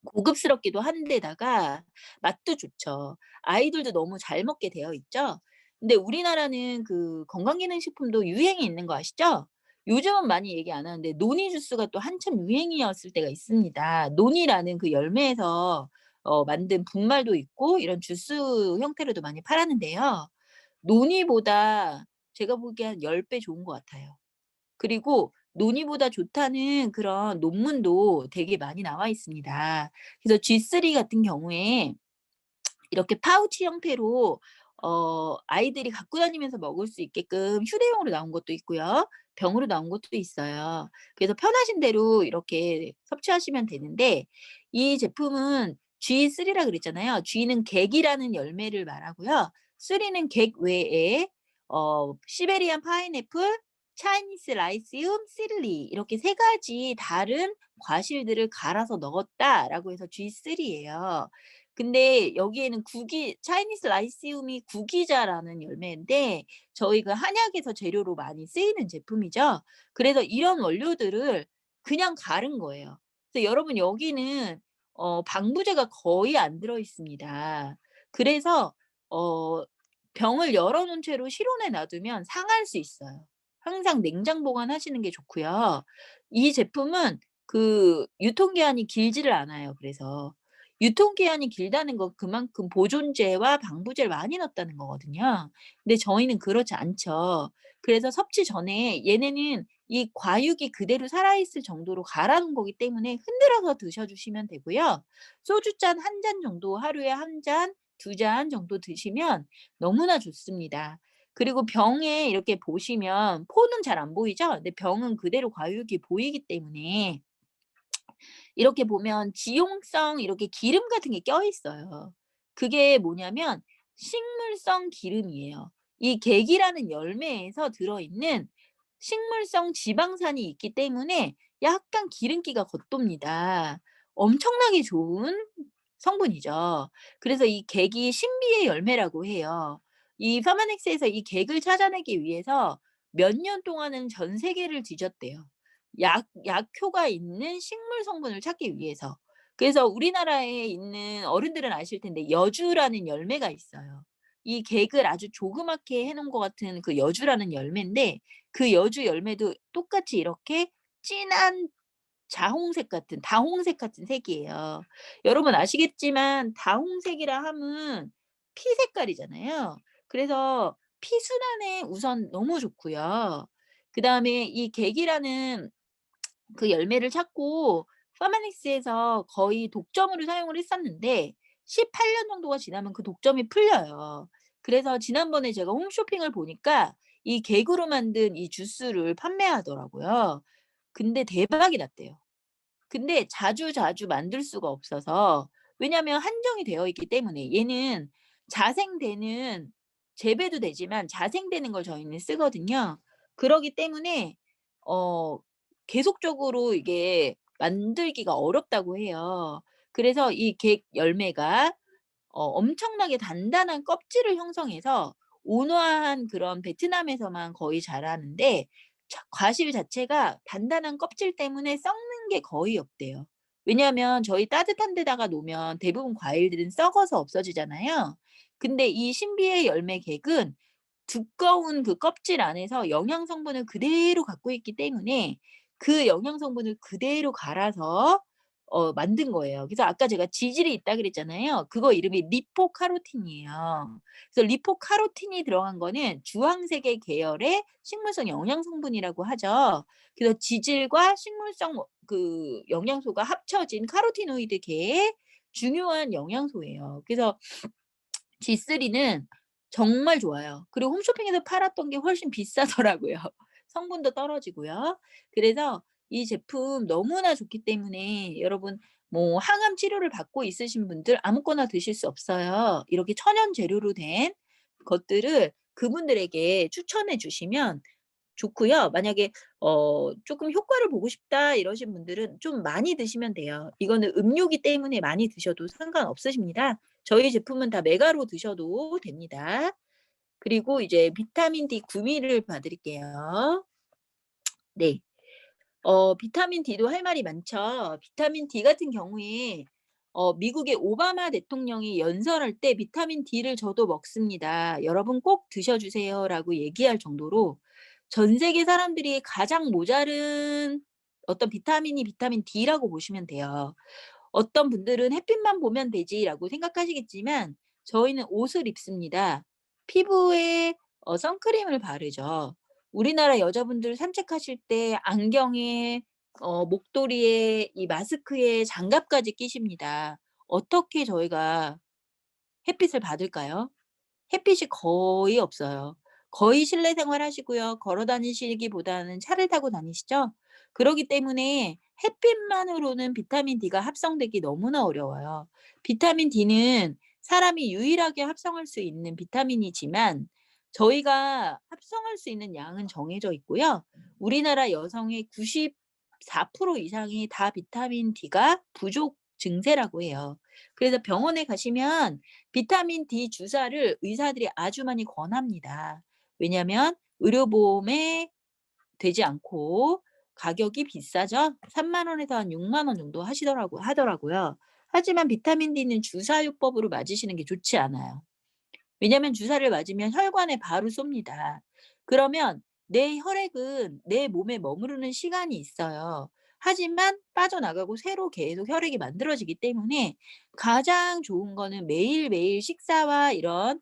고급스럽기도 한데다가 맛도 좋죠. 아이들도 너무 잘 먹게 되어 있죠. 근데 우리나라는 그 건강기능식품도 유행이 있는 거 아시죠? 요즘은 많이 얘기 안 하는데 노니 주스가 또 한참 유행이었을 때가 있습니다. 노니라는 그 열매에서 만든 분말도 있고 이런 주스 형태로도 많이 팔았는데요. 노니보다 제가 보기에 한 10배 좋은 것 같아요. 그리고 논이보다 좋다는 그런 논문도 되게 많이 나와 있습니다. 그래서 G3 같은 경우에 이렇게 파우치 형태로 아이들이 갖고 다니면서 먹을 수 있게끔 휴대용으로 나온 것도 있고요. 병으로 나온 것도 있어요. 그래서 편하신 대로 이렇게 섭취하시면 되는데 이 제품은 G3라 그랬잖아요. G는 객이라는 열매를 말하고요. 3는 객 외에 시베리안 파인애플, 차이니스 라이시움, 시들리 이렇게 세 가지 다른 과실들을 갈아서 넣었다라고 해서 G3예요. 근데 여기에는 구기 차이니스 라이시움이 구기자라는 열매인데 저희 그 한약에서 재료로 많이 쓰이는 제품이죠. 그래서 이런 원료들을 그냥 갈은 거예요. 그래서 여러분 여기는 방부제가 거의 안 들어 있습니다. 그래서 어 병을 열어 놓은 채로 실온에 놔두면 상할 수 있어요. 항상 냉장 보관하시는 게 좋고요. 이 제품은 그 유통기한이 길지를 않아요 그래서. 유통기한이 길다는 건 그만큼 보존제와 방부제를 많이 넣었다는 거거든요. 근데 저희는 그렇지 않죠. 그래서 섭취 전에 얘네는 이 과육이 그대로 살아있을 정도로 갈아 놓은 거기 때문에 흔들어서 드셔 주시면 되고요. 소주잔 한 잔 정도 하루에 한 잔, 두 잔 정도 드시면 너무나 좋습니다. 그리고 병에 이렇게 보시면 포는 잘 안 보이죠? 근데 병은 그대로 과육이 보이기 때문에 이렇게 보면 지용성 이렇게 기름 같은 게 껴있어요. 그게 뭐냐면 식물성 기름이에요. 이 계기라는 열매에서 들어있는 식물성 지방산이 있기 때문에 약간 기름기가 겉돕니다. 엄청나게 좋은 성분이죠. 그래서 이 객이 신비의 열매라고 해요. 이 파마넥스에서 이 객을 찾아내기 위해서 몇 년 동안은 전 세계를 뒤졌대요. 약효가 있는 식물 성분을 찾기 위해서. 그래서 우리나라에 있는 어른들은 아실 텐데 여주라는 열매가 있어요. 이 객을 아주 조그맣게 해 놓은 것 같은 그 여주라는 열매인데 그 여주 열매도 똑같이 이렇게 진한 자홍색 같은 다홍색 같은 색이에요. 여러분 아시겠지만 다홍색이라 함은 피 색깔이잖아요. 그래서 피순환에 우선 너무 좋고요. 그다음에 이 객이라는 그 열매를 찾고 파마닉스에서 거의 독점으로 사용을 했었는데 18년 정도가 지나면 그 독점이 풀려요. 그래서 지난번에 제가 홈쇼핑을 보니까 이 객으로 만든 이 주스를 판매하더라고요. 근데 대박이 났대요. 근데 자주자주 만들 수가 없어서 왜냐하면 한정이 되어 있기 때문에 얘는 자생되는 재배도 되지만 자생되는 걸 저희는 쓰거든요. 그러기 때문에 어 계속적으로 이게 만들기가 어렵다고 해요. 그래서 이 객 열매가 엄청나게 단단한 껍질을 형성해서 온화한 그런 베트남에서만 거의 자라는데 과실 자체가 단단한 껍질 때문에 썩는 게 거의 없대요. 왜냐하면 저희 따뜻한 데다가 놓으면 대부분 과일들은 썩어서 없어지잖아요. 근데 이 신비의 열매 객은 두꺼운 그 껍질 안에서 영양 성분을 그대로 갖고 있기 때문에 그 영양 성분을 그대로 갈아서 만든 거예요. 그래서 아까 제가 지질이 있다 그랬잖아요. 그거 이름이 리포카로틴이에요. 그래서 리포카로틴이 들어간 거는 주황색의 계열의 식물성 영양 성분이라고 하죠. 그래서 지질과 식물성 그 영양소가 합쳐진 카로티노이드계의 중요한 영양소예요. 그래서 G3는 정말 좋아요. 그리고 홈쇼핑에서 팔았던 게 훨씬 비싸더라고요. 성분도 떨어지고요. 그래서 이 제품 너무나 좋기 때문에 여러분 뭐 항암 치료를 받고 있으신 분들 아무거나 드실 수 없어요. 이렇게 천연 재료로 된 것들을 그분들에게 추천해 주시면 좋고요. 만약에 쪼끔 효과를 보고 싶다 이러신 분들은 좀 많이 드시면 돼요. 이거는 음료기 때문에 많이 드셔도 상관없으십니다. 저희 제품은 다 메가로 드셔도 됩니다. 그리고 이제 비타민 D 구미를 봐 드릴게요. 네. 비타민 D도 할 말이 많죠. 비타민 D 같은 경우에 미국의 오바마 대통령이 연설할 때 "비타민 D를 저도 먹습니다. 여러분 꼭 드셔 주세요."라고 얘기할 정도로 전 세계 사람들이 가장 모자른 어떤 비타민이 비타민 D라고 보시면 돼요. 어떤 분들은 '햇빛만 보면 되지.'라고 생각하시겠지만 저희는 옷을 입습니다. 피부에 선크림을 바르죠. 우리나라 여자분들 산책하실 때 안경에 목도리에 이 마스크에 장갑까지 끼십니다. 어떻게 저희가 햇빛을 받을까요? 햇빛이 거의 없어요. 거의 실내 생활하시고요. 걸어 다니시기보다는 차를 타고 다니시죠? 그러기 때문에 햇빛만으로는 비타민 D가 합성되기 너무나 어려워요. 비타민 D는 사람이 유일하게 합성할 수 있는 비타민이지만 저희가 합성할 수 있는 양은 정해져 있고요. 우리나라 여성의 94% 이상이 다 비타민 D가 부족 증세라고 해요. 그래서 병원에 가시면 비타민 D 주사를 의사들이 아주 많이 권합니다. 왜냐하면 의료보험에 되지 않고 가격이 비싸죠. 3만 원에서 한 6만 원 정도 하더라고요. 하지만 비타민 D는 주사요법으로 맞으시는 게 좋지 않아요. 왜냐하면 주사를 맞으면 혈관에 바로 쏩니다. 그러면 내 혈액은 내 몸에 머무르는 시간이 있어요. 하지만 빠져나가고 새로 계속 혈액이 만들어지기 때문에 가장 좋은 거는 매일매일 식사와 이런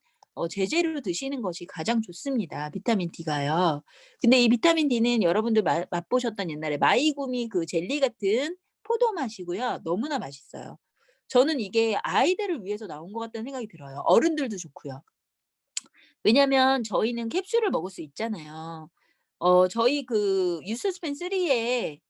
제재로 드시는 것이 가장 좋습니다, 비타민 D가요. 근데 이 비타민 D는 여러분들 맛보셨던 옛날에 마이구미 그 젤리 같은 포도 맛이고요. 너무나 맛있어요. 저는 이게 아이들을 위해서 나온 것 같다는 생각이 들어요. 어른들도 좋고요. 왜냐면 저희는 캡슐을 먹을 수 있잖아요. 저희 그 유스스펜 3에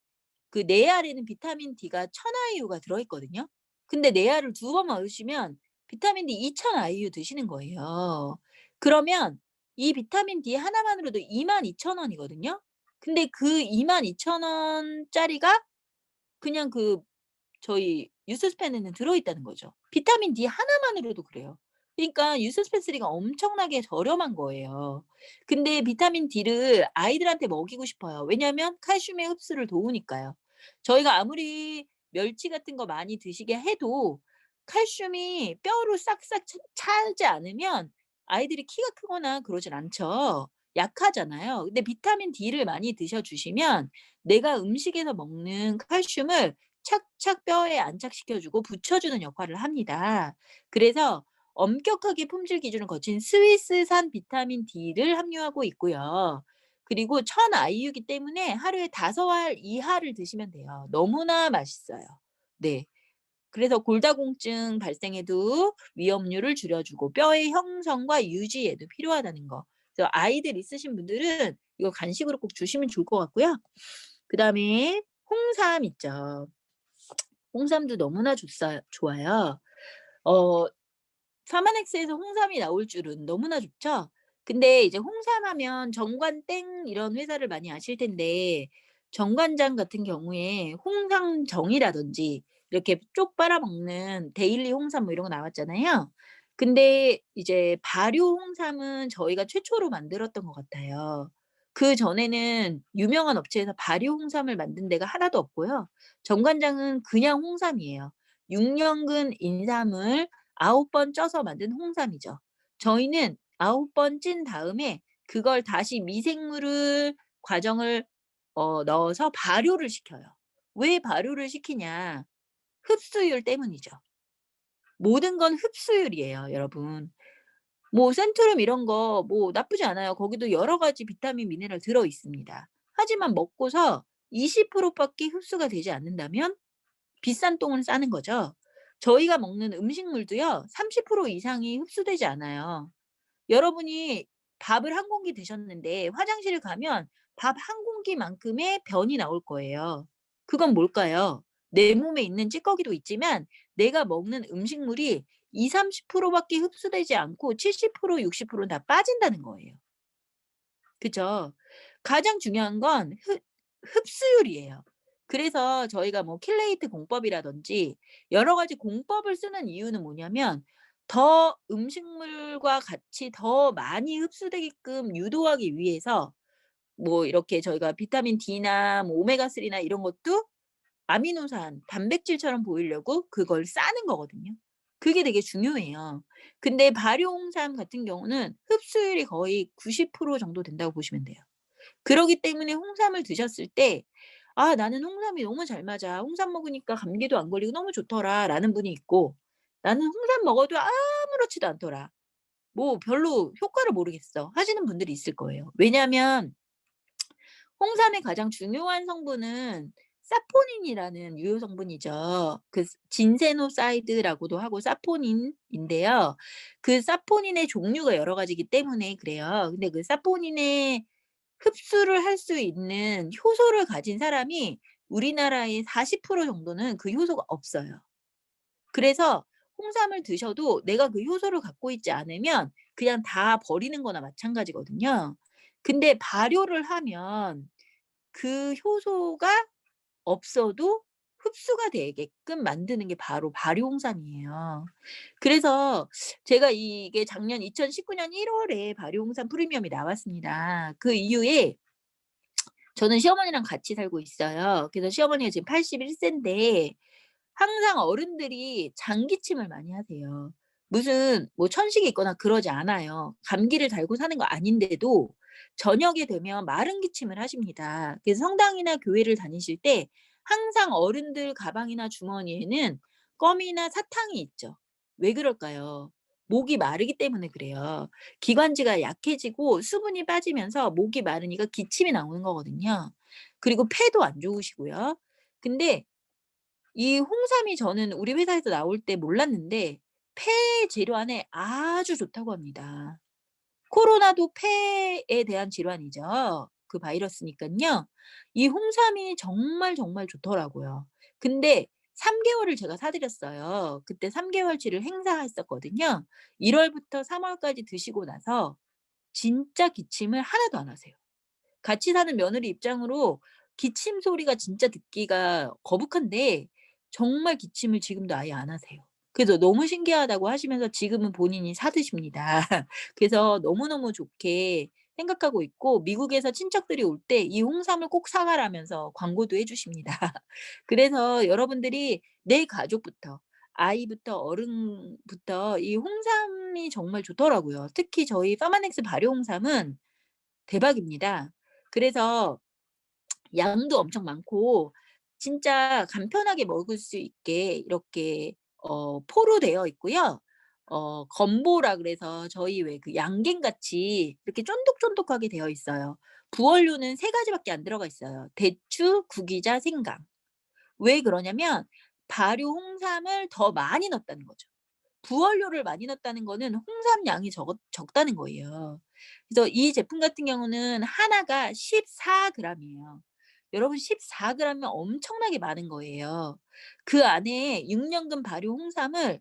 그 네알에는 비타민 D가 1000 IU가 들어 있거든요. 근데 네알을 2번 먹으시면 비타민 D 2000 IU 드시는 거예요. 그러면 이 비타민 D 하나만으로도 22,000 원이거든요. 근데 그 22,000 원짜리가 그냥 그 저희 유스스펜에는 들어 있다는 거죠. 비타민 D 하나만으로도 그래요. 그러니까 유스스펜 3가 엄청나게 저렴한 거예요. 근데 비타민 D를 아이들한테 먹이고 싶어요. 왜냐하면 칼슘의 흡수를 도우니까요. 저희가 아무리 멸치 같은 거 많이 드시게 해도 칼슘이 뼈로 싹싹 차지 않으면 아이들이 키가 크거나 그러진 않죠. 약하잖아요. 근데 비타민 D를 많이 드셔 주시면 내가 음식에서 먹는 칼슘을 착착 뼈에 안착시켜 주고 붙여주는 역할을 합니다. 그래서 엄격하게 품질 기준을 거친 스위스산 비타민 D를 함유하고 있고요. 그리고 1000 IU이기 때문에 하루에 5알 이하를 드시면 돼요. 너무나 맛있어요. 네. 그래서 골다공증 발생에도 위험률을 줄여주고 뼈의 형성과 유지에도 필요하다는 거. 그래서 아이들 있으신 분들은 이거 간식으로 꼭 주시면 좋을 것 같고요. 그다음에 홍삼 있죠. 홍삼도 너무나 좋아요. 어 파마넥스에서 홍삼이 나올 줄은 너무나 좋죠. 근데 이제 홍삼하면 정관땡 이런 회사를 많이 아실 텐데 정관장 같은 경우에 홍삼정이라든지 이렇게 쪽 빨아 먹는 데일리 홍삼 뭐 이런 거 나왔잖아요. 근데 이제 발효 홍삼은 저희가 최초로 만들었던 것 같아요. 그전에는 유명한 업체에서 발효 홍삼을 만든 데가 하나도 없고요. 정관장은 그냥 홍삼이에요. 6년근 인삼을 9번 쪄서 만든 홍삼이죠. 저희는 9번 찐 다음에 그걸 다시 미생물을 과정을 넣어서 발효를 시켜요. 왜 발효를 시키냐? 흡수율 때문이죠. 모든 건 흡수율이에요, 여러분. 뭐 센트룸 이런 거 뭐 나쁘지 않아요. 거기도 여러 가지 비타민, 미네랄 들어 있습니다. 하지만 먹고서 20% 밖에 흡수가 되지 않는다면 비싼 똥을 싸는 거죠. 저희가 먹는 음식물도요. 30% 이상이 흡수되지 않아요. 여러분이 밥을 한 공기 드셨는데 화장실을 가면 밥 한 공기만큼의 변이 나올 거예요. 그건 뭘까요? 내 몸에 있는 찌꺼기도 있지만 내가 먹는 음식물이 20-30% 밖에 흡수되지 않고 70% 60%는 다 빠진다는 거예요. 그죠? 가장 중요한 건 흡수율이에요. 그래서 저희가 뭐 킬레이트 공법이라든지 여러 가지 공법을 쓰는 이유는 뭐냐면 더 음식물과 같이 더 많이 흡수되게끔 유도하기 위해서 뭐 이렇게 저희가 비타민 D나 뭐 오메가 3나 이런 것도 아미노산, 단백질처럼 보이려고 그걸 싸는 거거든요. 그게 되게 중요해요. 근데 발효 홍삼 같은 경우는 흡수율이 거의 90% 정도 된다고 보시면 돼요. 그러기 때문에 홍삼을 드셨을 때 '아 나는 홍삼이 너무 잘 맞아. 홍삼 먹으니까 감기도 안 걸리고 너무 좋더라.'라는 분이 있고 '나는 홍삼 먹어도 아무렇지도 않더라. 뭐 별로 효과를 모르겠어.' 하시는 분들이 있을 거예요. 왜냐하면 홍삼의 가장 중요한 성분은 사포닌이라는 유효 성분이죠. 그 진세노사이드라고도 하고 사포닌인데요. 그 사포닌의 종류가 여러 가지이기 때문에 그래요. 근데 그 사포닌의 흡수를 할 수 있는 효소를 가진 사람이 우리나라의 40% 정도는 그 효소가 없어요. 그래서 홍삼을 드셔도 내가 그 효소를 갖고 있지 않으면 그냥 다 버리는 거나 마찬가지거든요. 근데 발효를 하면 그 효소가 없어도 흡수가 되게끔 만드는 게 바로 발효홍삼이에요. 그래서 제가 이게 작년 2019년 1 월에 발효홍삼 프리미엄이 나왔습니다. 그 이후에 저는 시어머니랑 같이 살고 있어요. 그래서 시어머니가 지금 81 세인데 항상 어른들이 장기침을 많이 하세요. 무슨 뭐 천식이 있거나 그러지 않아요. 감기를 달고 사는 거 아닌데도 저녁에 되면 마른 기침을 하십니다. 그래서 성당이나 교회를 다니실 때 항상 어른들 가방이나 주머니에는 껌이나 사탕이 있죠. 왜 그럴까요? 목이 마르기 때문에 그래요. 기관지가 약해지고 수분이 빠지면서 목이 마르니까 기침이 나오는 거거든요. 그리고 폐도 안 좋으시고요. 근데 이 홍삼이 저는 우리 회사에서 나올 때 몰랐는데 폐 질환에 아주 좋다고 합니다. 코로나도 폐에 대한 질환이죠. 그 바이러스니깐요. 이 홍삼이 정말 정말 좋더라고요. 근데 3 개월을 제가 사 드렸어요. 그때 3 개월치를 행사했었거든요. 1 월부터 3 월까지 드시고 나서 진짜 기침을 하나도 안 하세요. 같이 사는 며느리 입장으로 기침 소리가 진짜 듣기가 거북한데 정말 기침을 지금도 아예 안 하세요. 그래서 너무 신기하다고 하시면서 지금은 본인이 사 드십니다. 그래서 너무너무 좋게 생각하고 있고 미국에서 친척들이 올 때 이 홍삼을 꼭 사 가라면서 광고도 해 주십니다. 그래서 여러분들이 내 가족부터 아이부터 어른부터 이 홍삼이 정말 좋더라고요. 특히 저희 파마넥스 발효 홍삼은 대박입니다. 그래서 양도 엄청 많고 진짜 간편하게 먹을 수 있게 이렇게 포로 되어 있고요. 건보라 그래서 저희 왜 그 양갱같이 이렇게 쫀득쫀득하게 되어 있어요. 부원료는 3 가지밖에 안 들어가 있어요. 대추, 구기자, 생강. 왜 그러냐면 발효 홍삼을 더 많이 넣었다는 거죠. 부원료를 많이 넣었다는 거는 홍삼 양이 적다는 거예요. 그래서 이 제품 같은 경우는 하나가 14 그램이에요. 여러분 14 그램이면 엄청나게 많은 거예요. 그 안에 6 년근 발효 홍삼을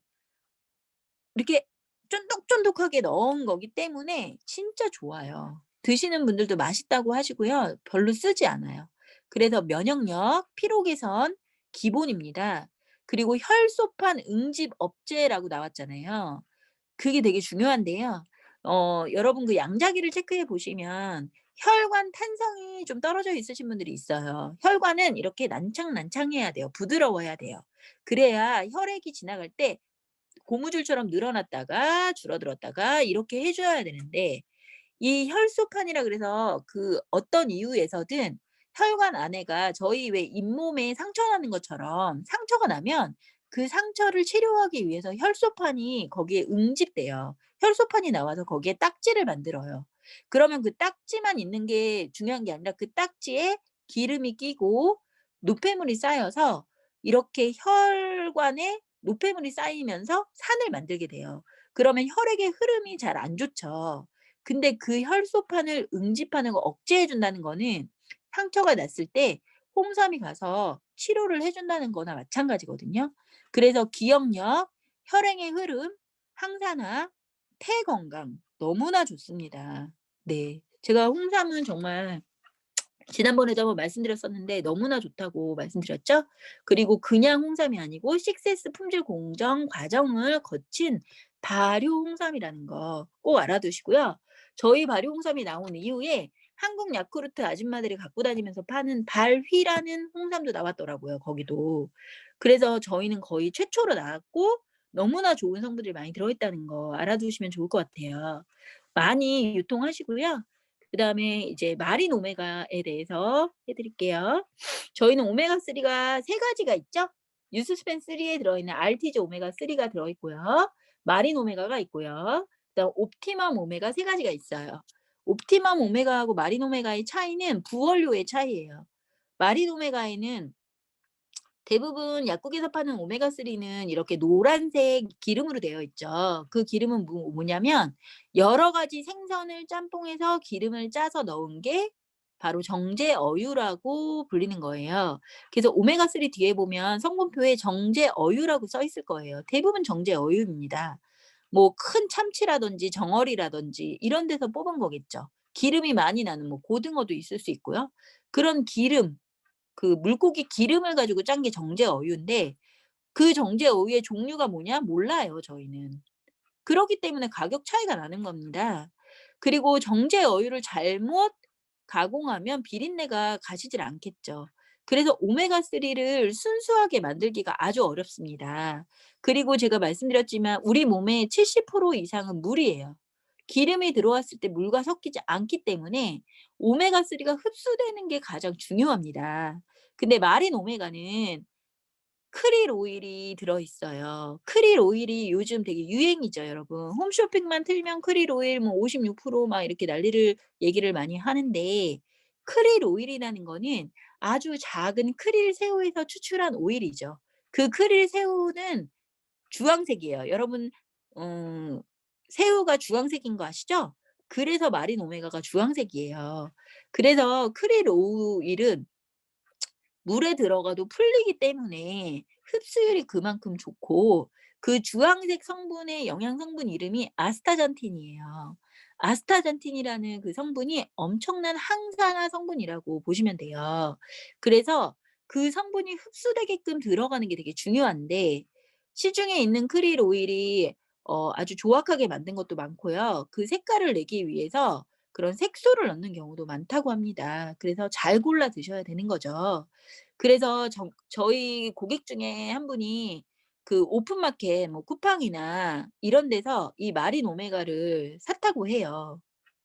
이렇게 쫀득쫀득하게 넣은 거기 때문에 진짜 좋아요. 드시는 분들도 맛있다고 하시고요. 별로 쓰지 않아요. 그래서 면역력, 피로 개선 기본입니다. 그리고 혈소판 응집 업제라고 나왔잖아요. 그게 되게 중요한데요. 여러분 그 양자기를 체크해 보시면 혈관 탄성이 좀 떨어져 있으신 분들이 있어요. 혈관은 이렇게 난창난창해야 돼요. 부드러워야 돼요. 그래야 혈액이 지나갈 때 고무줄처럼 늘어났다가 줄어들었다가 이렇게 해 줘야 되는데 이 혈소판이라 그래서 그 어떤 이유에서든 혈관 안에가 저희 왜 잇몸에 상처 나는 것처럼 상처가 나면 그 상처를 치료하기 위해서 혈소판이 거기에 응집돼요. 혈소판이 나와서 거기에 딱지를 만들어요. 그러면 그 딱지만 있는 게 중요한 게 아니라 그 딱지에 기름이 끼고 노폐물이 쌓여서 이렇게 혈관에 노폐물이 쌓이면서 산을 만들게 돼요. 그러면 혈액의 흐름이 잘 안 좋죠. 근데 그 혈소판을 응집하는 거 억제해 준다는 거는 상처가 났을 때 홍삼이 가서 치료를 해 준다는 거나 마찬가지거든요. 그래서 기억력, 혈행의 흐름, 항산화, 폐 건강 너무나 좋습니다. 네. 제가 홍삼은 정말 지난번에도 한번 말씀드렸었는데 너무나 좋다고 말씀드렸죠. 그리고 그냥 홍삼이 아니고 식세스 품질 공정 과정을 거친 발효 홍삼이라는 거 꼭 알아두시고요. 저희 발효 홍삼이 나온 이후에 한국 야쿠르트 아줌마들이 갖고 다니면서 파는 발휘라는 홍삼도 나왔더라고요, 거기도. 그래서 저희는 거의 최초로 나왔고 너무나 좋은 성분들이 많이 들어있다는 거 알아두시면 좋을 것 같아요. 많이 유통하시고요. 그다음에 이제 마린 오메가에 대해서 해 드릴게요. 저희는 오메가3가 3 가지가 있죠. 유스스펜 3에 들어있는 알티지 오메가3가 들어있고요. 마린 오메가가 있고요. 그다음 옵티멈 오메가 3 가지가 있어요. 옵티멈 오메가하고 마린 오메가의 차이는 부원료의 차이예요. 마린 오메가에는 대부분 약국에서 파는 오메가3는 이렇게 노란색 기름으로 되어 있죠. 그 기름은 뭐냐면 여러 가지 생선을 짬뽕해서 기름을 짜서 넣은 게 바로 정제어유라고 불리는 거예요. 그래서 오메가3 뒤에 보면 성분표에 정제어유라고 써 있을 거예요. 대부분 정제어유입니다. 뭐 큰 참치라든지 정어리라든지 이런 데서 뽑은 거겠죠. 기름이 많이 나는 뭐 고등어도 있을 수 있고요. 그런 기름, 그 물고기 기름을 가지고 짠 게 정제어유인데 그 정제어유의 종류가 뭐냐 몰라요, 저희는. 그렇기 때문에 가격 차이가 나는 겁니다. 그리고 정제어유를 잘못 가공하면 비린내가 가시질 않겠죠. 그래서 오메가3를 순수하게 만들기가 아주 어렵습니다. 그리고 제가 말씀드렸지만 우리 몸의 70% 이상은 물이에요. 기름이 들어왔을 때 물과 섞이지 않기 때문에 오메가3가 흡수되는 게 가장 중요합니다. 근데 마린 오메가는 크릴 오일이 들어있어요. 크릴 오일이 요즘 되게 유행이죠, 여러분. 홈쇼핑만 틀면 크릴 오일 뭐 56%막 이렇게 난리를 얘기를 많이 하는데 크릴 오일이라는 거는 아주 작은 크릴 새우에서 추출한 오일이죠. 그 크릴 새우는 주황색이에요. 여러분 새우가 주황색인 거 아시죠? 그래서 마린 오메가가 주황색이에요. 그래서 크릴 오일은 물에 들어가도 풀리기 때문에 흡수율이 그만큼 좋고 그 주황색 성분의 영양 성분 이름이 아스타잔틴이에요. 아스타잔틴이라는 그 성분이 엄청난 항산화 성분이라고 보시면 돼요. 그래서 그 성분이 흡수되게끔 들어가는 게 되게 중요한데 시중에 있는 크릴 오일이 아주 조악하게 만든 것도 많고요. 그 색깔을 내기 위해서 그런 색소를 넣는 경우도 많다고 합니다. 그래서 잘 골라 드셔야 되는 거죠. 그래서 저희 고객 중에 한 분이 그 오픈마켓 뭐 쿠팡이나 이런 데서 이 마린 오메가를 샀다고 해요.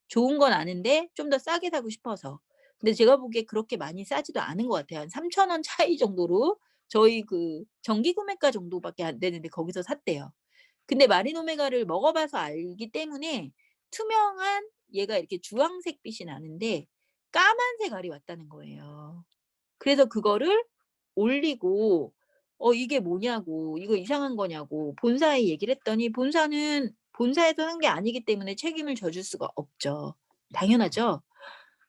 좋은 건 아는데 좀 더 싸게 사고 싶어서. 근데 제가 보기에 그렇게 많이 싸지도 않은 것 같아요. 한 3,000원 차이 정도로 저희 그 정기 구매가 정도밖에 안 되는데 거기서 샀대요. 근데 마린 오메가를 먹어 봐서 알기 때문에 투명한 얘가 이렇게 주황색 빛이 나는데 까만색 알이 왔다는 거예요. 그래서 그거를 올리고 이게 뭐냐고 "이거 이상한 거냐."고 본사에 얘기를 했더니 본사는 본사에서 한 게 아니기 때문에 책임을 져줄 수가 없죠. 당연하죠.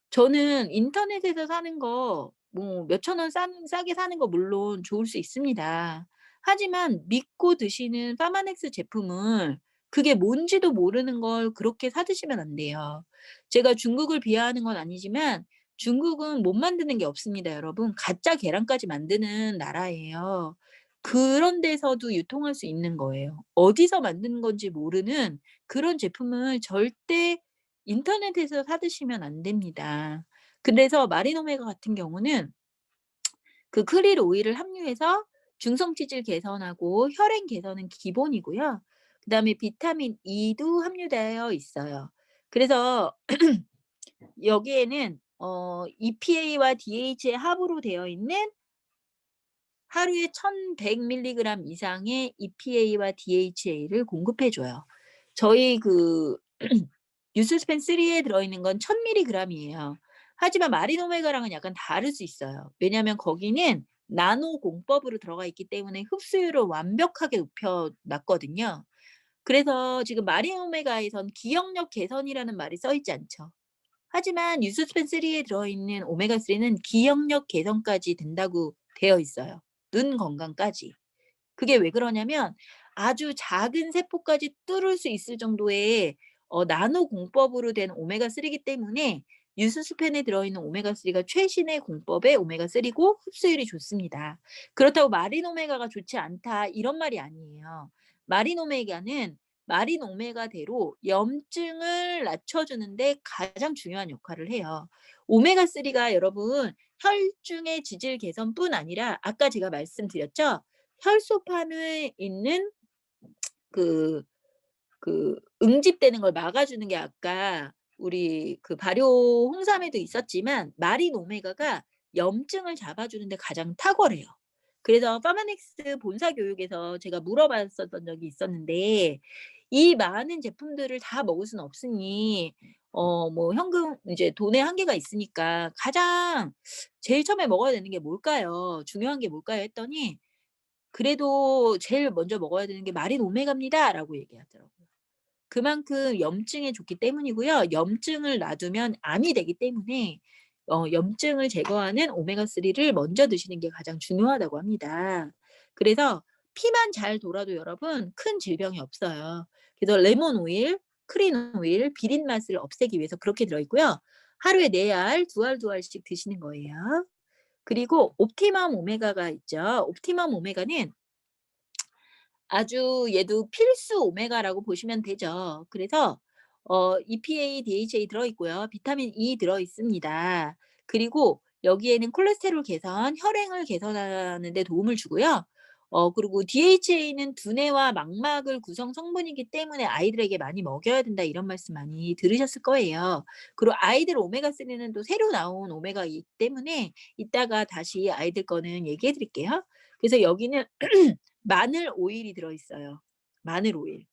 저는 인터넷에서 사는 거 뭐 몇천 원 싸게 사는 거 물론 좋을 수 있습니다. 하지만 믿고 드시는 파마넥스 제품을 그게 뭔지도 모르는 걸 그렇게 사 드시면 안 돼요. 제가 중국을 비하하는 건 아니지만 중국은 못 만드는 게 없습니다, 여러분. 가짜 계란까지 만드는 나라예요. 그런 데서도 유통할 수 있는 거예요. 어디서 만드는 건지 모르는 그런 제품을 절대 인터넷에서 사 드시면 안 됩니다. 그래서 마린 오메가 같은 경우는 그 크릴 오일을 함유해서 중성 치질 개선하고 혈행 개선은 기본이고요. 그다음에 비타민 E도 함유되어 있어요. 그래서 여기에는 EPA와 DHA의 합으로 되어 있는 하루에 1,100 밀리그램 이상의 EPA와 DHA를 공급해 줘요. 저희 그 뉴스스펜 3에 들어있는 건 1,000 밀리그램이에요. 하지만 마린 오메가랑은 약간 다를 수 있어요. 왜냐하면 거기는 나노 공법으로 들어가 있기 때문에 흡수율을 완벽하게 높여 놨거든요. 그래서 지금 마린 오메가에선 기억력 개선이라는 말이 써 있지 않죠. 하지만 뉴스스펜 3에 들어있는 오메가3는 기억력 개선까지 된다고 되어 있어요. 눈 건강까지. 그게 왜 그러냐면 아주 작은 세포까지 뚫을 수 있을 정도의 나노 공법으로 된 오메가3이기 때문에 유수스펜에 들어있는 오메가3가 최신의 공법의 오메가3고 흡수율이 좋습니다. 그렇다고 마린 오메가가 좋지 않다 이런 말이 아니에요. 마린 오메가는 마린 오메가 대로 염증을 낮춰주는 데 가장 중요한 역할을 해요. 오메가3가 여러분 혈중의 지질 개선뿐 아니라 아까 제가 말씀드렸죠? 혈소판에 있는 그 응집되는 걸 막아주는 게 아까 우리 그 발효 홍삼에도 있었지만 마린 오메가가 염증을 잡아주는 데 가장 탁월해요. 그래서 파마넥스 본사 교육에서 제가 물어봤었던 적이 있었는데 이 많은 제품들을 다 먹을 수는 없으니 뭐 현금 이제 돈의 한계가 있으니까 가장 제일 처음에 먹어야 되는 게 뭘까요? 중요한 게 뭘까요? 했더니 그래도 제일 먼저 먹어야 되는 게 마린 오메가입니다라고 얘기하더라고요. 그만큼 염증에 좋기 때문이고요. 염증을 놔두면 암이 되기 때문에 염증을 제거하는 오메가3를 먼저 드시는 게 가장 중요하다고 합니다. 그래서 피만 잘 돌아도 여러분 큰 질병이 없어요. 그래서 레몬 오일, 크린 오일, 비린 맛을 없애기 위해서 그렇게 들어 있고요. 하루에 4알, 2알, 2알씩 드시는 거예요. 그리고 옵티멈 오메가가 있죠. 옵티멈 오메가는 아주 얘도 필수 오메가라고 보시면 되죠. 그래서 EPA, DHA 들어 있고요. 비타민 E 들어 있습니다. 그리고 여기에는 콜레스테롤 개선, 혈행을 개선하는 데 도움을 주고요. 그리고 DHA는 두뇌와 망막을 구성 성분이기 때문에 아이들에게 많이 먹여야 된다 이런 말씀 많이 들으셨을 거예요. 그리고 아이들 오메가3는 또 새로 나온 오메가이기 때문에 이따가 다시 아이들 거는 얘기해 드릴게요. 그래서 여기는 마늘 오일이 들어 있어요. 마늘 오일.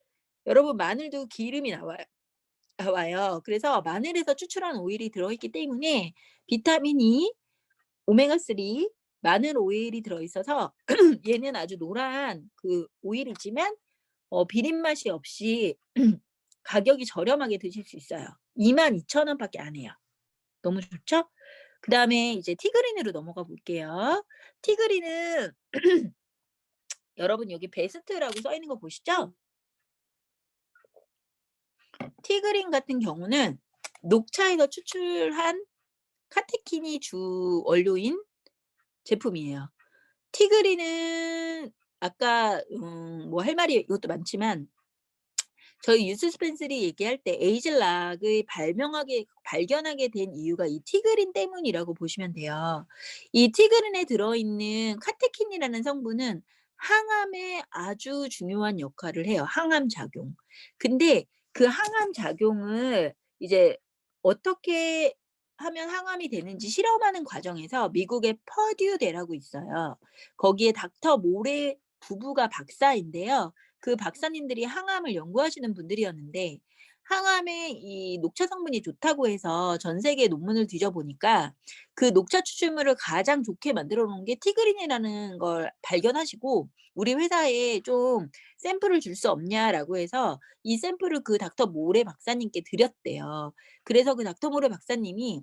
여러분 마늘도 기름이 나와요. 그래서 마늘에서 추출한 오일이 들어 있기 때문에 비타민 E, 오메가3, 마늘 오일이 들어 있어서 얘는 아주 노란 그 오일이지만 비린 맛이 없이 가격이 저렴하게 드실 수 있어요. 22,000원 밖에 안 해요. 너무 좋죠? 그다음에 이제 티그린으로 넘어가 볼게요. 티그린은 여러분 여기 베스트라고 써 있는 거 보시죠? 티그린 같은 경우는 녹차에서 추출한 카테킨이 주 원료인 제품이에요. 티그린은 아까 뭐 할 말이 이것도 많지만 저희 유스 스펜슬이 얘기할 때 에이즐락을 발견하게 된 이유가 이 티그린 때문이라고 보시면 돼요. 이 티그린에 들어있는 카테킨이라는 성분은 항암에 아주 중요한 역할을 해요, 항암 작용. 근데 그 항암 작용을 이제 어떻게 하면 항암이 되는지 실험하는 과정에서 미국의 퍼듀대라고 있어요. 거기에 닥터 모레 부부가 박사인데요. 그 박사님들이 항암을 연구하시는 분들이었는데 항암에 이 녹차 성분이 좋다고 해서 전 세계 논문을 뒤져보니까 그 녹차 추출물을 가장 좋게 만들어 놓은 게 티그린이라는 걸 발견하시고 "우리 회사에 좀 샘플을 줄 수 없냐?"라고 해서 이 샘플을 그 닥터 모레 박사님께 드렸대요. 그래서 그 닥터 모레 박사님이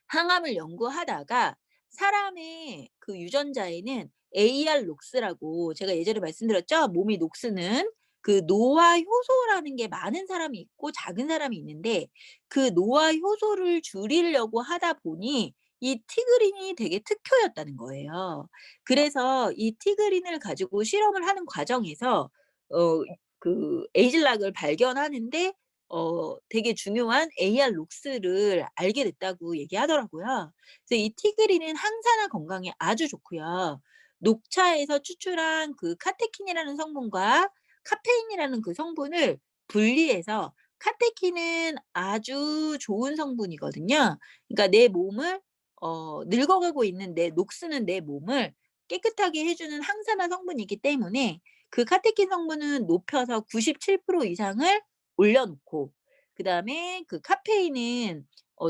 항암을 연구하다가 사람의 그 유전자에는 AR 녹스라고 제가 예전에 말씀드렸죠? 몸이 녹스는 그 노화 효소라는 게 많은 사람이 있고 작은 사람이 있는데 그 노화 효소를 줄이려고 하다 보니 이 티그린이 되게 특효였다는 거예요. 그래서 이 티그린을 가지고 실험을 하는 과정에서 에이즐락을 발견하는데 되게 중요한 AR 녹스를 알게 됐다고 얘기하더라고요. 그래서 이 티그린은 항산화 건강에 아주 좋고요. 녹차에서 추출한 그 카테킨이라는 성분과 카페인이라는 그 성분을 분리해서 카테킨은 아주 좋은 성분이거든요. 그러니까 내 몸을 늙어가고 있는 녹스는 내 몸을 깨끗하게 해 주는 항산화 성분이기 때문에 그 카테킨 성분은 높여서 97% 이상을 올려 놓고 그다음에 그 카페인은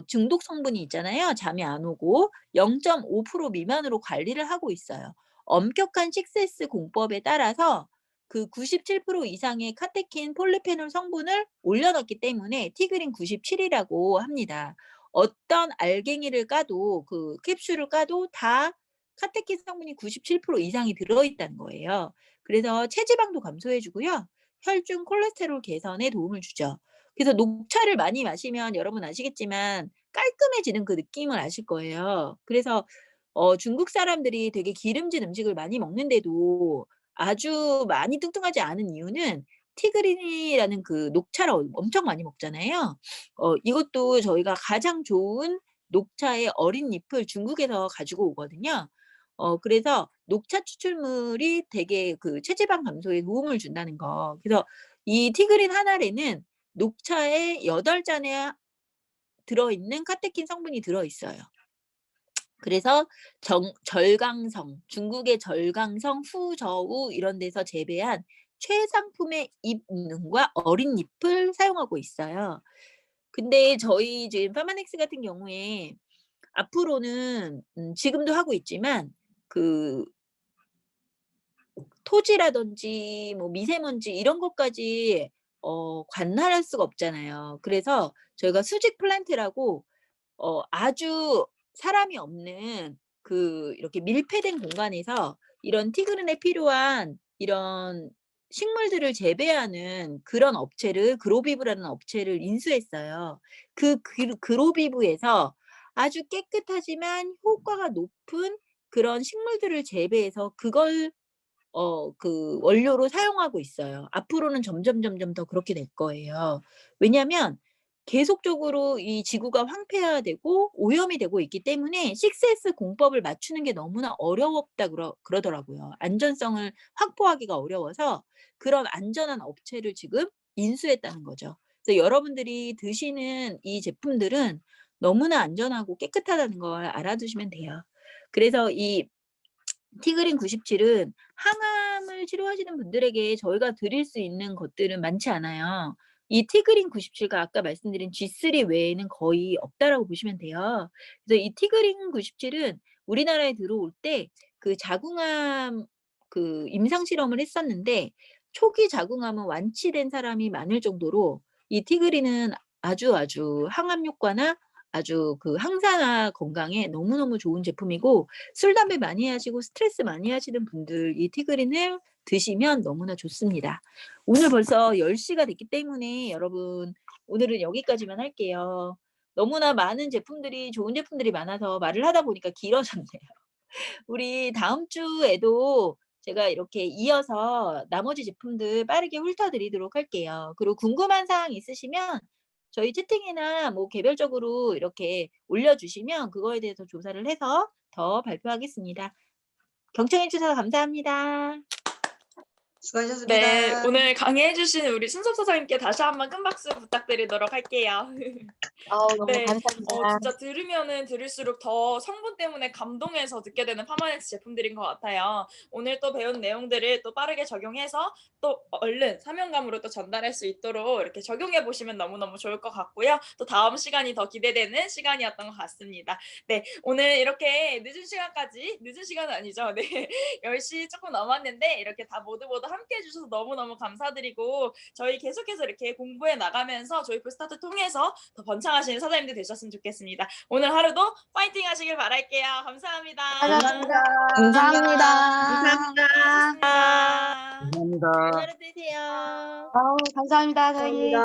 중독 성분이 있잖아요. 잠이 안 오고 0.5% 미만으로 관리를 하고 있어요. 엄격한 6S 공법에 따라서 그 97% 이상의 카테킨, 폴리페놀 성분을 올려 넣었기 때문에 티그린 97이라고 합니다. 어떤 알갱이를 까도 그 캡슐을 까도 다 카테킨 성분이 97% 이상이 들어 있다는 거예요. 그래서 체지방도 감소해 주고요. 혈중 콜레스테롤 개선에 도움을 주죠. 그래서 녹차를 많이 마시면 여러분 아시겠지만 깔끔해지는 그 느낌을 아실 거예요. 그래서 중국 사람들이 되게 기름진 음식을 많이 먹는데도 아주 많이 뚱뚱하지 않은 이유는 티그린이라는 그 녹차를 엄청 많이 먹잖아요. 이것도 저희가 가장 좋은 녹차의 어린 잎을 중국에서 가지고 오거든요. 그래서 녹차 추출물이 되게 그 체지방 감소에 도움을 준다는 거. 그래서 이 티그린 한 알에는 녹차의 8잔에 들어있는 카테킨 성분이 들어있어요. 그래서 절강성, 중국의 절강성, 후저우 이런 데서 재배한 최상품의 잎눈과 어린 잎을 사용하고 있어요. 근데 저희 지금 파마넥스 같은 경우에 앞으로는 지금도 하고 있지만 그 토지라든지 뭐 미세먼지 이런 것까지 관할할 수가 없잖아요. 그래서 저희가 수직 플랜트라고 아주 사람이 없는 그 이렇게 밀폐된 공간에서 이런 티그린에 필요한 이런 식물들을 재배하는 그런 업체를 그로비브라는 업체를 인수했어요. 그로비브에서 아주 깨끗하지만 효과가 높은 그런 식물들을 재배해서 그걸 그 원료로 사용하고 있어요. 앞으로는 점점 더 그렇게 될 거예요. 왜냐하면 계속적으로 이 지구가 황폐화되고 오염이 되고 있기 때문에 6S 공법을 맞추는 게 너무나 어렵다 그러더라고요. 안전성을 확보하기가 어려워서 그런 안전한 업체를 지금 인수했다는 거죠. 그래서 여러분들이 드시는 이 제품들은 너무나 안전하고 깨끗하다는 걸 알아두시면 돼요. 그래서 이 티그린 97은 항암을 치료하시는 분들에게 저희가 드릴 수 있는 것들은 많지 않아요. 이 티그린 97과 아까 말씀드린 G3 외에는 거의 없다라고 보시면 돼요. 그래서 이 티그린 97은 우리나라에 들어올 때 그 자궁암 그 임상 실험을 했었는데 초기 자궁암은 완치된 사람이 많을 정도로 이 티그린은 아주 항암 효과나 아주 그 항산화 건강에 너무너무 좋은 제품이고 술, 담배 많이 하시고 스트레스 많이 하시는 분들 이 티그린을 드시면 너무나 좋습니다. 오늘 벌써 10시가 됐기 때문에 여러분 오늘은 여기까지만 할게요. 너무나 많은 제품들이 좋은 제품들이 많아서 말을 하다 보니까 길어졌네요. 우리 다음 주에도 제가 이렇게 이어서 나머지 제품들 빠르게 훑어드리도록 할게요. 그리고 궁금한 사항 있으시면 저희 채팅이나 뭐 개별적으로 이렇게 올려주시면 그거에 대해서 조사를 해서 더 발표하겠습니다. 경청해 주셔서 감사합니다. 수고하셨습니다. 네, 오늘 강의해주신 우리 순섭 사장님께 다시 한번 큰 박수 부탁드리도록 할게요. 너무 네, 감사합니다. 진짜 들으면은 들을수록 더 성분 때문에 감동해서 듣게 되는 파마넥스 제품들인 것 같아요. 오늘 또 배운 내용들을 또 빠르게 적용해서 또 얼른 사명감으로 또 전달할 수 있도록 이렇게 적용해 보시면 너무너무 좋을 것 같고요. 또 다음 시간이 더 기대되는 시간이었던 것 같습니다. 네, 오늘 이렇게 늦은 시간은 아니죠. 네, 10시 조금 넘었는데 이렇게 다 모두 함께 해주셔서 너무너무 감사드리고 저희 계속해서 이렇게 공부해 나가면서 저희 풀스타트 통해서 더 번창하시는 사장님들 되셨으면 좋겠습니다. 오늘 하루도 파이팅 하시길 바랄게요. 감사합니다. 감사합니다. 감사합니다. 감사합니다. 수고하셨습니다. 감사합니다. 잘 하루 되세요. 감사합니다, 사장님.